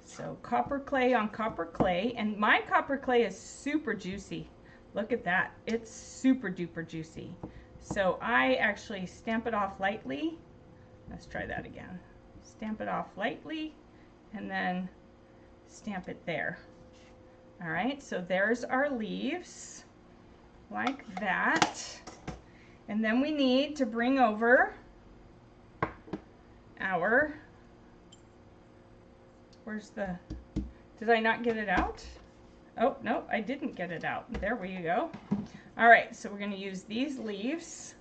So copper clay on copper clay, and my copper clay is super juicy. Look at that, it's super duper juicy. So I actually stamp it off lightly. Let's try that again. Stamp it off lightly and then stamp it there. All right, so there's our leaves like that. And then we need to bring over our, did I not get it out? Oh, no, I didn't get it out. There we go. All right, so we're going to use these leaves.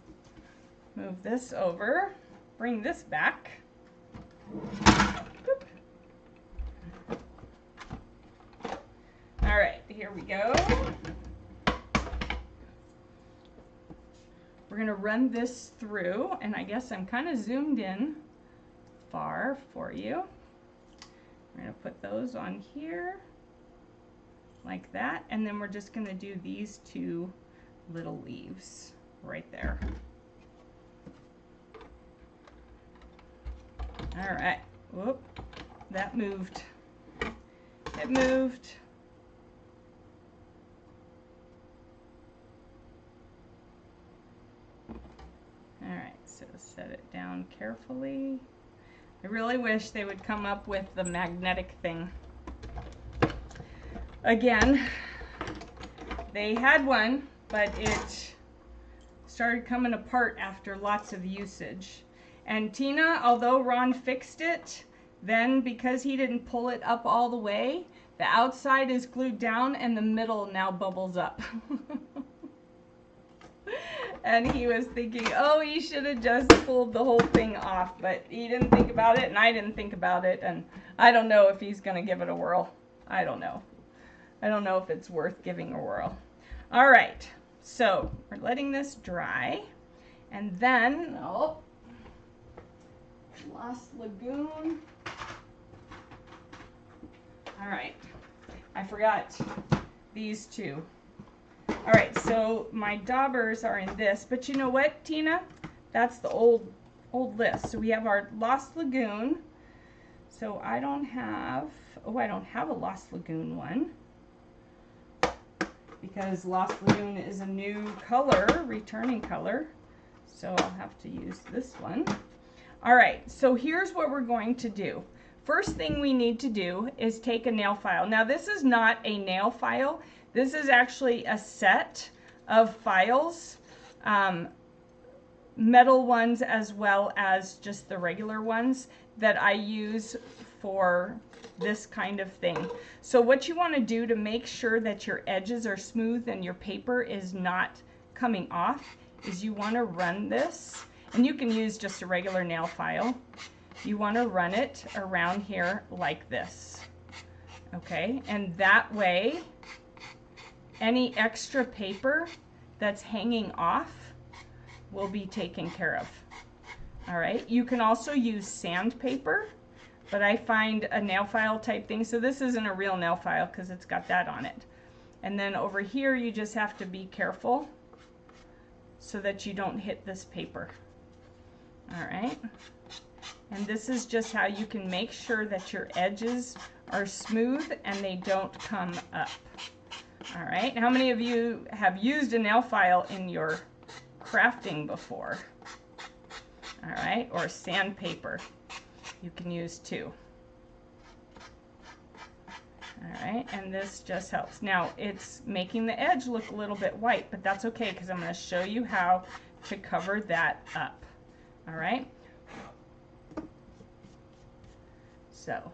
Move this over. Bring this back. Boop. All right, here we go. We're going to run this through, and I guess I'm kind of zoomed in far for you. We're going to put those on here like that, and then we're just going to do these two little leaves right there. All right, whoop, that moved. It moved. All right, so set it down carefully. I really wish they would come up with the magnetic thing. Again, they had one, but it started coming apart after lots of usage. And Tina, although Ron fixed it, then because he didn't pull it up all the way, the outside is glued down and the middle now bubbles up. And he was thinking, oh, he should have just pulled the whole thing off, but he didn't think about it and I didn't think about it, and I don't know if he's gonna give it a whirl. I don't know. I don't know if it's worth giving a whirl. All right, so we're letting this dry, and then, oh, Lost Lagoon. All right, I forgot these two. All right, so my daubers are in this, but you know what, Tina? That's the old list. So we have our Lost Lagoon. So I don't have a Lost Lagoon one, because Lost Lagoon is a new color, returning color. So I'll have to use this one. All right, so here's what we're going to do. First thing we need to do is take a nail file. Now this is not a nail file. This is actually a set of files, metal ones as well as just the regular ones that I use for this kind of thing. So what you want to do to make sure that your edges are smooth and your paper is not coming off is you want to run this, and you can use just a regular nail file. You want to run it around here like this, okay? And that way any extra paper that's hanging off will be taken care of. All right, you can also use sandpaper, but I find a nail file type thing. So this isn't a real nail file because it's got that on it. And then over here, you just have to be careful so that you don't hit this paper. All right, and this is just how you can make sure that your edges are smooth and they don't come up. All right, how many of you have used a nail file in your crafting before? All right, or sandpaper you can use too. All right, and this just helps. Now it's making the edge look a little bit white, but that's okay because I'm going to show you how to cover that up. All right, so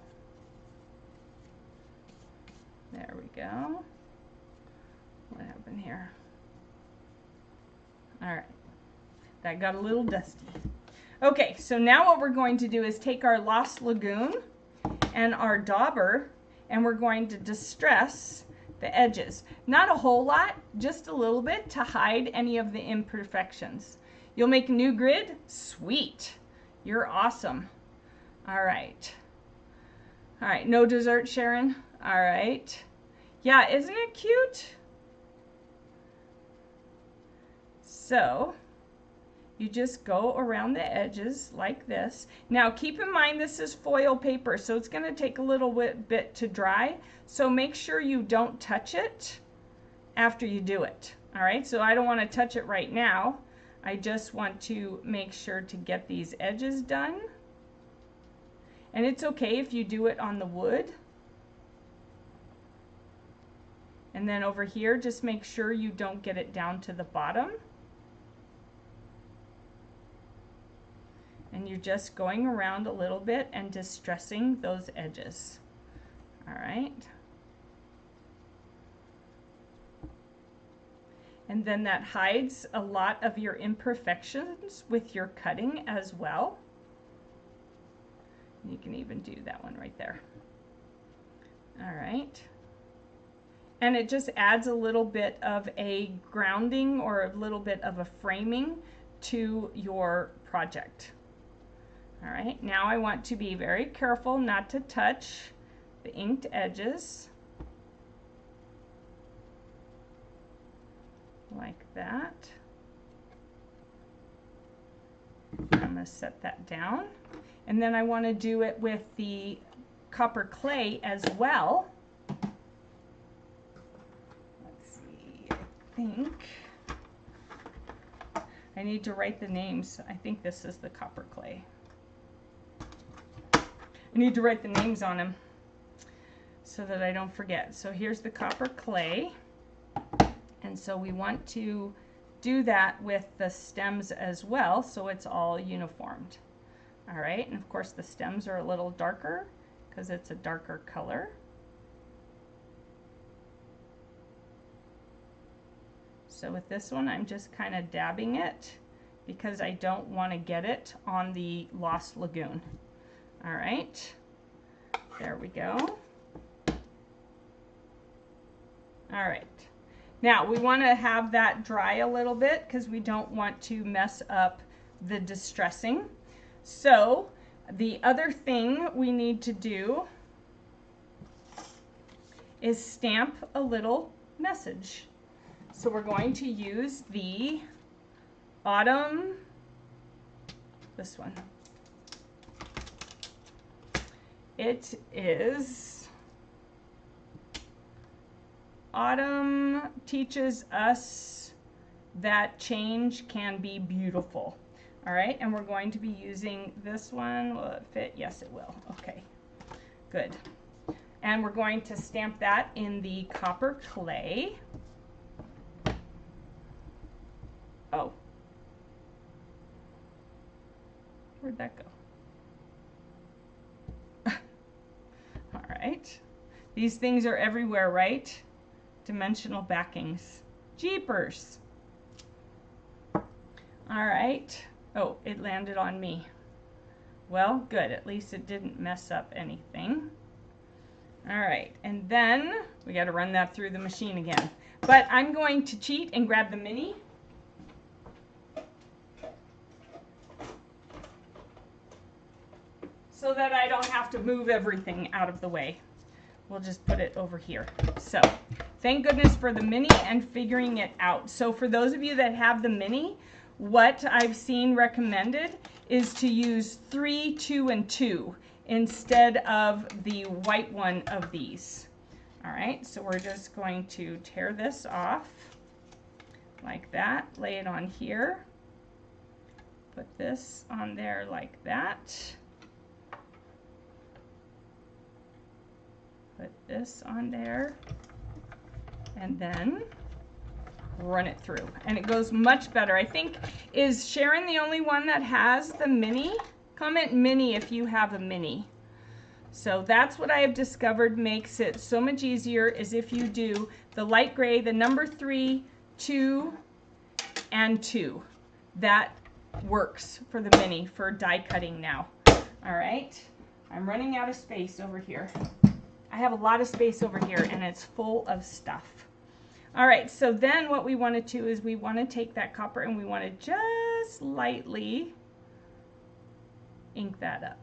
there we go. What happened here? All right, that got a little dusty. Okay, so now what we're going to do is take our Lost Lagoon and our dauber, and we're going to distress the edges. Not a whole lot, just a little bit to hide any of the imperfections. You'll make a new grid? Sweet. You're awesome. All right. All right, no dessert, Sharon? All right. Yeah, isn't it cute? So you just go around the edges like this. Now keep in mind this is foil paper, so it's going to take a little bit to dry. So make sure you don't touch it after you do it. All right, so I don't want to touch it right now. I just want to make sure to get these edges done. And it's okay if you do it on the wood. And then over here, just make sure you don't get it down to the bottom. And you're just going around a little bit and distressing those edges. All right. And then that hides a lot of your imperfections with your cutting as well. You can even do that one right there. All right. And it just adds a little bit of a grounding or a little bit of a framing to your project. All right, now I want to be very careful not to touch the inked edges. Like that. I'm going to set that down. And then I want to do it with the copper clay as well. Let's see, I think I need to write the names. I think this is the copper clay. I need to write the names on them so that I don't forget. So here's the copper clay. And so we want to do that with the stems as well, so it's all uniformed. All right, and of course the stems are a little darker because it's a darker color. So with this one, I'm just kind of dabbing it because I don't want to get it on the Lost Lagoon. All right, there we go. All right, now we want to have that dry a little bit because we don't want to mess up the distressing. So the other thing we need to do is stamp a little message. So we're going to use the autumn, this one. It is autumn teaches us that change can be beautiful. All right, and we're going to be using this one. Will it fit? Yes, it will. Okay, good. And we're going to stamp that in the copper clay. Oh. Where'd that go? All right. These things are everywhere, right? Dimensional backings. Jeepers. All right. Oh, it landed on me. Well, good. At least it didn't mess up anything. All right. And then we got to run that through the machine again. But I'm going to cheat and grab the mini. So that I don't have to move everything out of the way. We'll just put it over here. So thank goodness for the mini and figuring it out. So for those of you that have the mini, what I've seen recommended is to use 3, 2, and 2 instead of the white one of these. All right, so we're just going to tear this off like that, lay it on here, put this on there like that. Put this on there, and then run it through. And it goes much better. I think, is Sharon the only one that has the mini? Comment mini if you have a mini. So that's what I have discovered makes it so much easier is if you do the light gray, the number 3, 2, and 2. That works for the mini for die cutting now. All right, I'm running out of space over here. I have a lot of space over here and it's full of stuff. All right, so then what we want to do is we want to take that copper and we want to just lightly ink that up.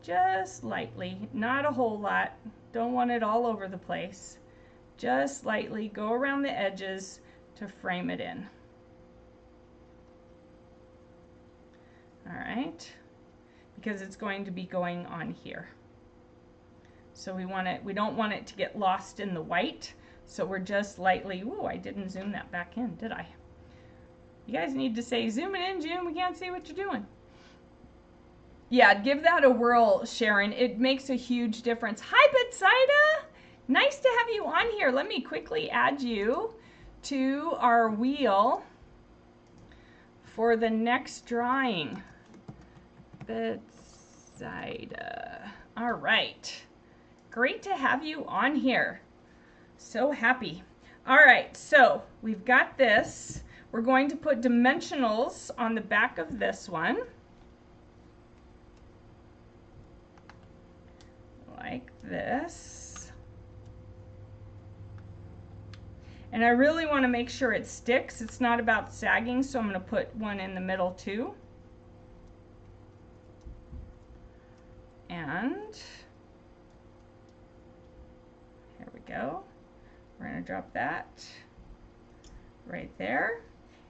Just lightly, not a whole lot. Don't want it all over the place. Just lightly go around the edges to frame it in. All right, because it's going to be going on here. So we don't want it to get lost in the white. So we're just lightly, ooh, I didn't zoom that back in, did I? You guys need to say, zoom it in, June, we can't see what you're doing. Yeah, give that a whirl, Sharon. It makes a huge difference. Hi, Betsaida. Nice to have you on here. Let me quickly add you to our wheel for the next drawing. Betsaida. All right. Great to have you on here. So happy. All right, so we've got this. We're going to put dimensionals on the back of this one. Like this. And I really want to make sure it sticks. It's not about sagging, so I'm going to put one in the middle too. And here we go. We're going to drop that right there.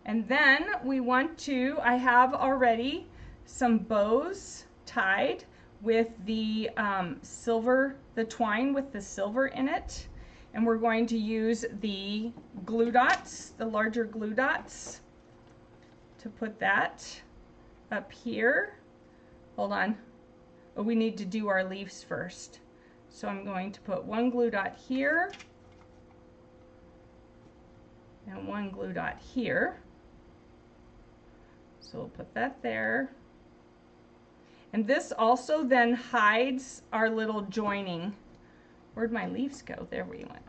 And then we want to, I have already some bows tied with the silver, the twine with the silver in it. And we're going to use the glue dots, the larger glue dots, to put that up here. Hold on. Oh, we need to do our leaves first. So I'm going to put one glue dot here and one glue dot here. So we'll put that there. And this also then hides our little joining. Where'd my leaves go? There we went.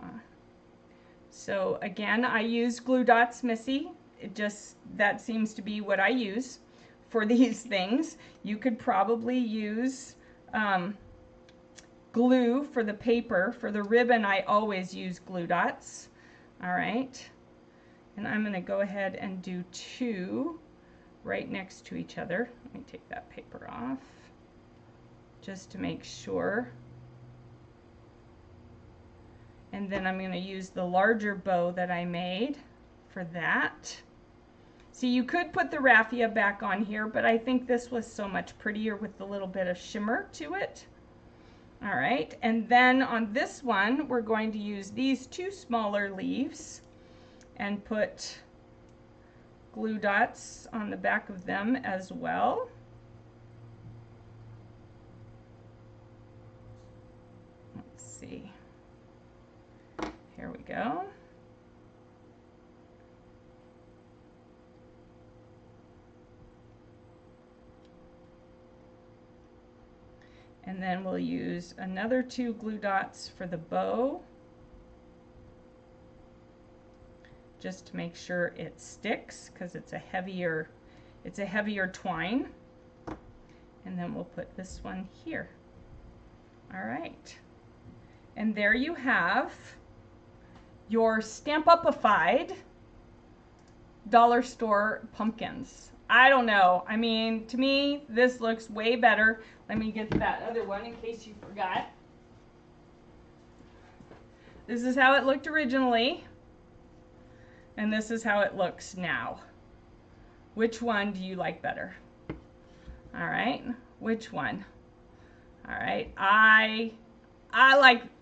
So again, I use glue dots, Missy. That seems to be what I use for these things. You could probably use glue for the paper. For the ribbon, I always use glue dots. All right. And I'm going to go ahead and do 2 right next to each other. Let me take that paper off just to make sure. And then I'm going to use the larger bow that I made for that. See, you could put the raffia back on here, but I think this was so much prettier with the little bit of shimmer to it. All right, and then on this one, we're going to use these two smaller leaves and put glue dots on the back of them as well. Let's see. Here we go. And then we'll use another two glue dots for the bow, just to make sure it sticks, because it's a heavier twine. And then we'll put this one here. All right. And there you have your Stamp-Upified dollar store pumpkins. I don't know. I mean, to me, this looks way better. Let me get that other one in case you forgot. This is how it looked originally, and this is how it looks now. Which one do you like better? All right, which one? All right, I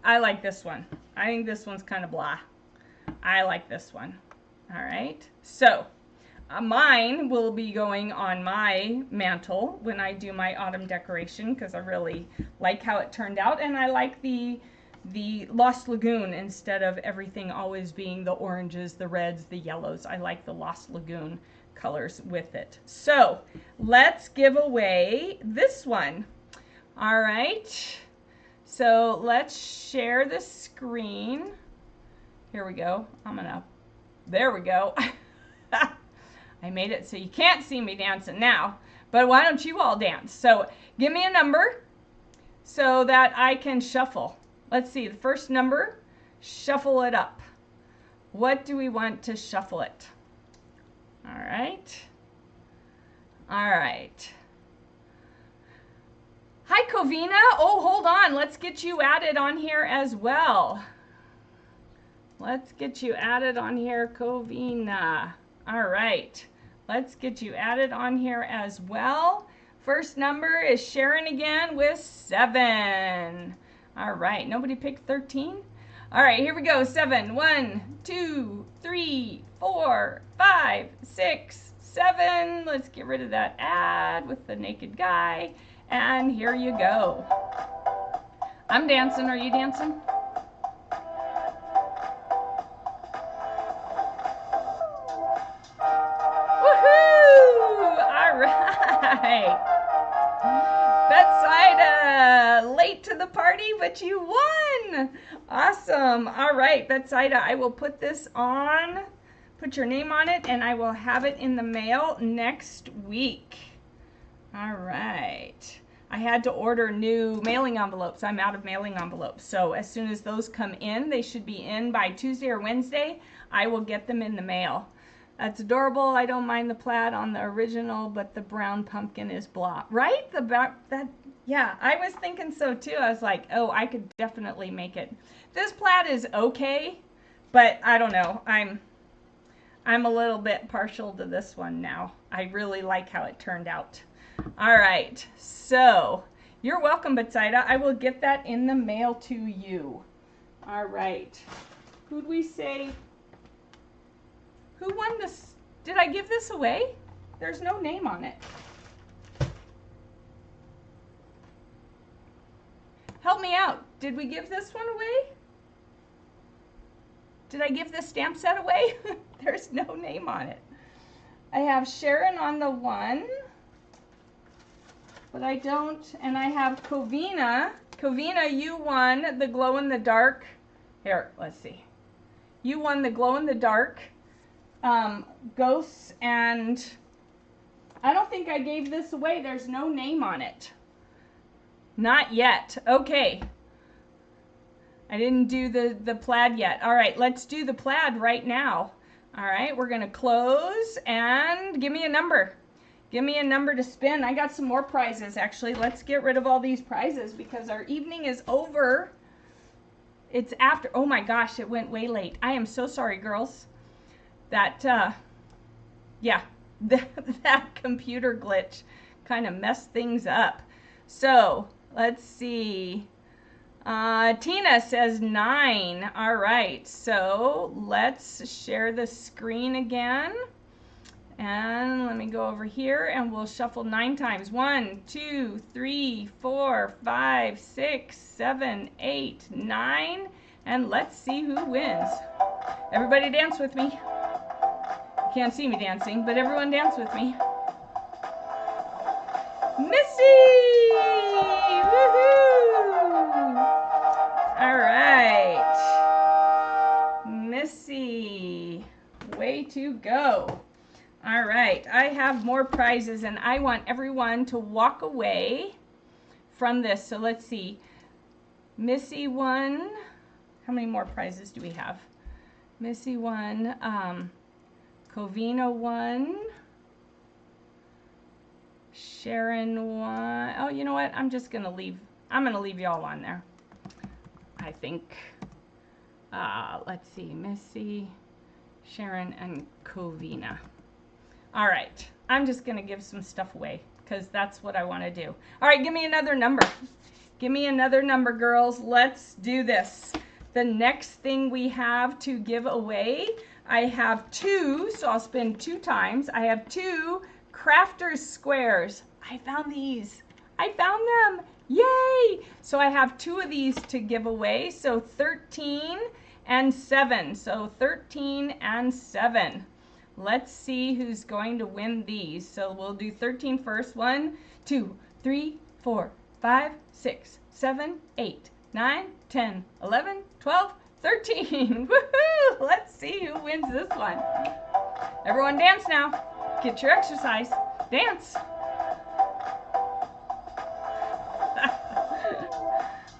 like this one. I think this one's kind of blah. I like this one. All right, so mine will be going on my mantle when I do my autumn decoration, because I really like how it turned out, and I like the Lost Lagoon instead of everything always being the oranges, the reds, the yellows. I like the Lost Lagoon colors with it. So let's give away this one. All right, so let's share the screen. Here we go. There we go. I made it so you can't see me dancing now, but why don't you all dance? So give me a number so that I can shuffle. Let's see, the first number, shuffle it up. What do we want to shuffle it? All right. All right. Hi, Covina. Oh, hold on. Let's get you added on here as well. Let's get you added on here, Covina. All right. Let's get you added on here as well. First number is Sharon again with 7. All right. Nobody picked 13? All right. Here we go. 7. 1, 2, 3, 4, 5, 6, 7. Let's get rid of that ad with the naked guy. And here you go. I'm dancing. Are you dancing? Woohoo! All right. Betsaida, late to the party, but you won. Awesome. All right, Betsaida, I will put this on, put your name on it, and I will have it in the mail next week. All right. I had to order new mailing envelopes. I'm out of mailing envelopes. So as soon as those come in, they should be in by Tuesday or Wednesday, I will get them in the mail. That's adorable. I don't mind the plaid on the original, but the brown pumpkin is blah. Right? Yeah, I was thinking so too. I was like, oh, I could definitely make it. This plaid is okay, but I don't know. I'm a little bit partial to this one now. I really like how it turned out. All right, so you're welcome, Betsaida. I will get that in the mail to you. All right. Who'd we say? Who won this? Did I give this away? There's no name on it. Help me out. Did we give this one away? Did I give this stamp set away? There's no name on it. I have Sharon on the 1. But I don't, and I have Covina. Covina, you won the glow-in-the-dark. Here, let's see. You won the glow-in-the-dark ghosts, and I don't think I gave this away. There's no name on it. Not yet. Okay. I didn't do the plaid yet. All right, let's do the plaid right now. All right, we're going to close, and give me a number. Give me a number to spin. I got some more prizes, actually. Let's get rid of all these prizes because our evening is over. It's after. Oh my gosh, it went way late. I am so sorry, girls. That, yeah, that computer glitch kind of messed things up. So let's see. Tina says 9. All right, so let's share the screen again. And let me go over here and we'll shuffle 9 times. 1, 2, 3, 4, 5, 6, 7, 8, 9. And let's see who wins. Everybody dance with me. You can't see me dancing, but everyone dance with me. Missy! Woohoo! All right. Missy, way to go. All right, I have more prizes and I want everyone to walk away from this. So let's see. Missy won. How many more prizes do we have? Missy won. Covina won. Sharon won. Oh, you know what? I'm just going to leave. I'm going to leave y'all on there. I think. Let's see. Missy, Sharon, and Covina. All right, I'm just gonna give some stuff away because that's what I want to do. All right, give me another number. Give me another number, girls. Let's do this. The next thing we have to give away, I have 2, so I'll spin 2 times. I have 2 crafters squares. I found these. I found them. Yay! So I have 2 of these to give away. So 13 and 7. So 13 and 7. Let's see who's going to win these. So we'll do 13 first. 1, 2, 3, 4, 5, 6, 7, 8, 9, 10, 11, 12, 13. Woohoo! Let's see who wins this one. Everyone dance now. Get your exercise. Dance.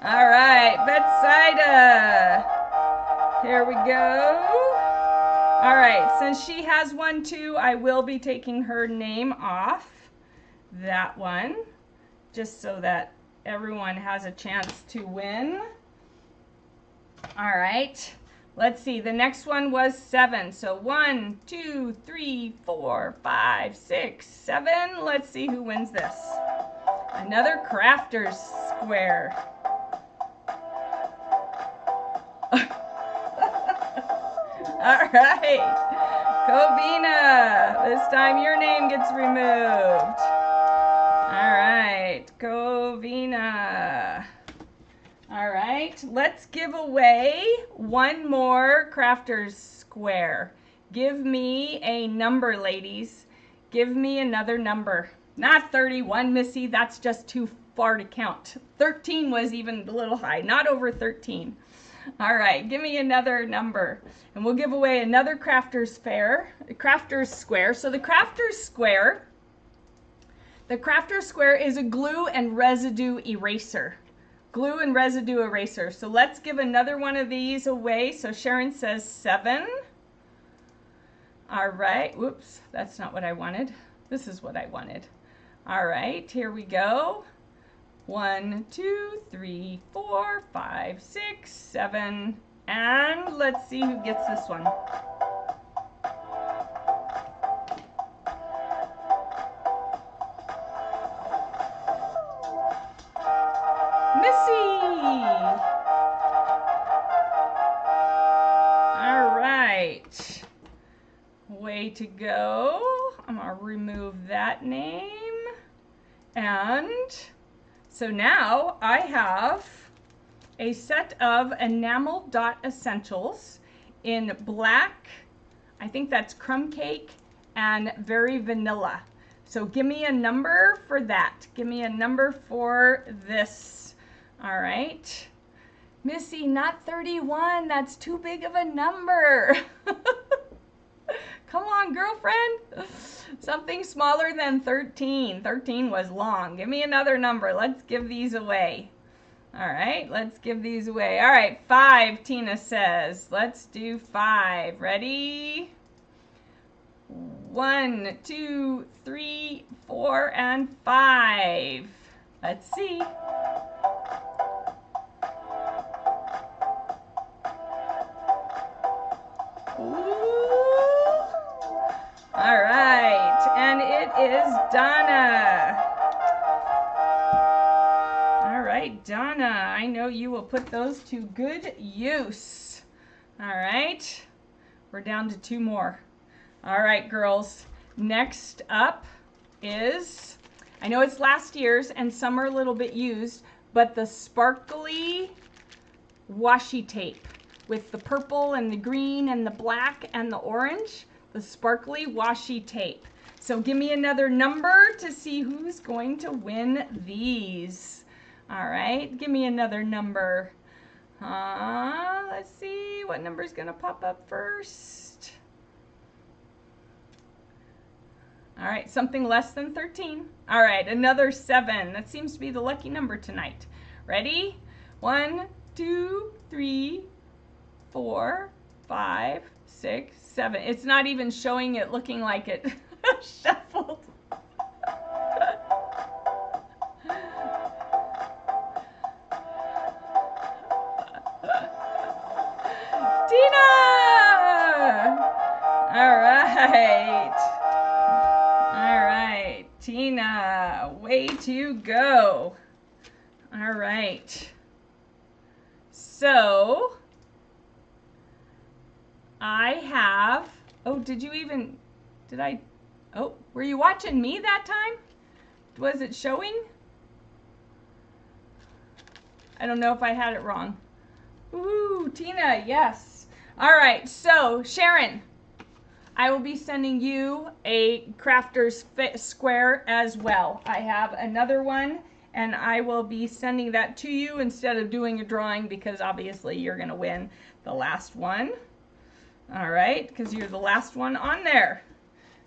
All right, Betsaida. Here we go. All right, since she has one too, I will be taking her name off that one, just so that everyone has a chance to win. All right, let's see. The next one was 7. So 1, 2, 3, 4, 5, 6, 7. Let's see who wins this. Another crafter's square. All right, Covina, this time your name gets removed. All right, Covina. All right, let's give away one more crafter's square. Give me a number, ladies. Give me another number. Not 31, Missy, that's just too far to count. 13 was even a little high, not over 13. All right, give me another number, and we'll give away another crafter's square. So the crafter's square is a glue and residue eraser. Glue and residue eraser. So let's give another one of these away. So Sharon says 7. All right, whoops, that's not what I wanted. This is what I wanted. All right, here we go. 1, 2, 3, 4, 5, 6, 7, and let's see who gets this one. Missy! All right. Way to go. I'm going to remove that name. And so now I have a set of enamel dot essentials in black, I think that's crumb cake, and very vanilla. So give me a number for that. Give me a number for this. All right. Missy, not 31. That's too big of a number. Come on, girlfriend. Something smaller than 13. 13 was long. Give me another number. Let's give these away. All right, let's give these away. All right, 5, Tina says. Let's do 5. Ready? 1, 2, 3, 4, and 5. Let's see. is Donna. All right, Donna, I know you will put those to good use. All right, we're down to 2 more. All right, girls, next up is, I know it's last year's and some are a little bit used, but the sparkly washi tape with the purple and the green and the black and the orange, the sparkly washi tape. So give me another number to see who's going to win these. All right, give me another number. Let's see, what number is going to pop up first? All right, something less than 13. All right, another 7. That seems to be the lucky number tonight. Ready? 1, 2, 3, 4, 5, 6, 7. It's not even showing it looking like it shuffled. Tina! All right. All right, Tina, way to go. All right. So, I have, oh, were you watching me that time? Was it showing? I don't know if I had it wrong. Ooh, Tina, yes. All right, so Sharon, I will be sending you a Crafter's Square as well. I have another one, and I will be sending that to you instead of doing a drawing because obviously you're going to win the last one. All right, because you're the last one on there.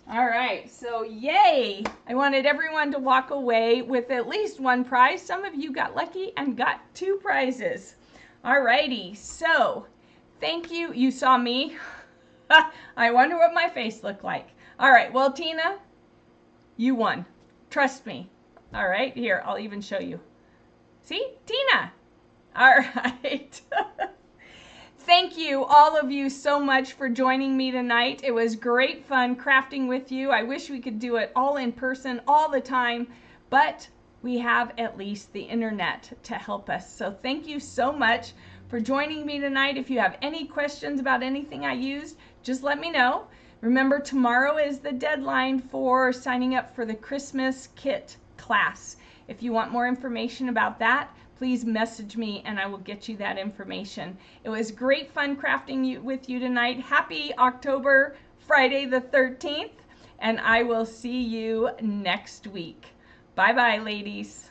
All right, so yay! I wanted everyone to walk away with at least 1 prize. Some of you got lucky and got 2 prizes. All righty, so thank you. You saw me. I wonder what my face looked like. All right, well, Tina, you won. Trust me. All right, here, I'll even show you. See, Tina. All right. Thank you, all of you, so much for joining me tonight. It was great fun crafting with you. I wish we could do it all in person all the time, but we have at least the internet to help us. So thank you so much for joining me tonight. If you have any questions about anything I used, just let me know. Remember, tomorrow is the deadline for signing up for the Christmas kit class. If you want more information about that, please message me and I will get you that information. It was great fun crafting with you tonight. Happy October, Friday the 13th, and I will see you next week. Bye-bye, ladies.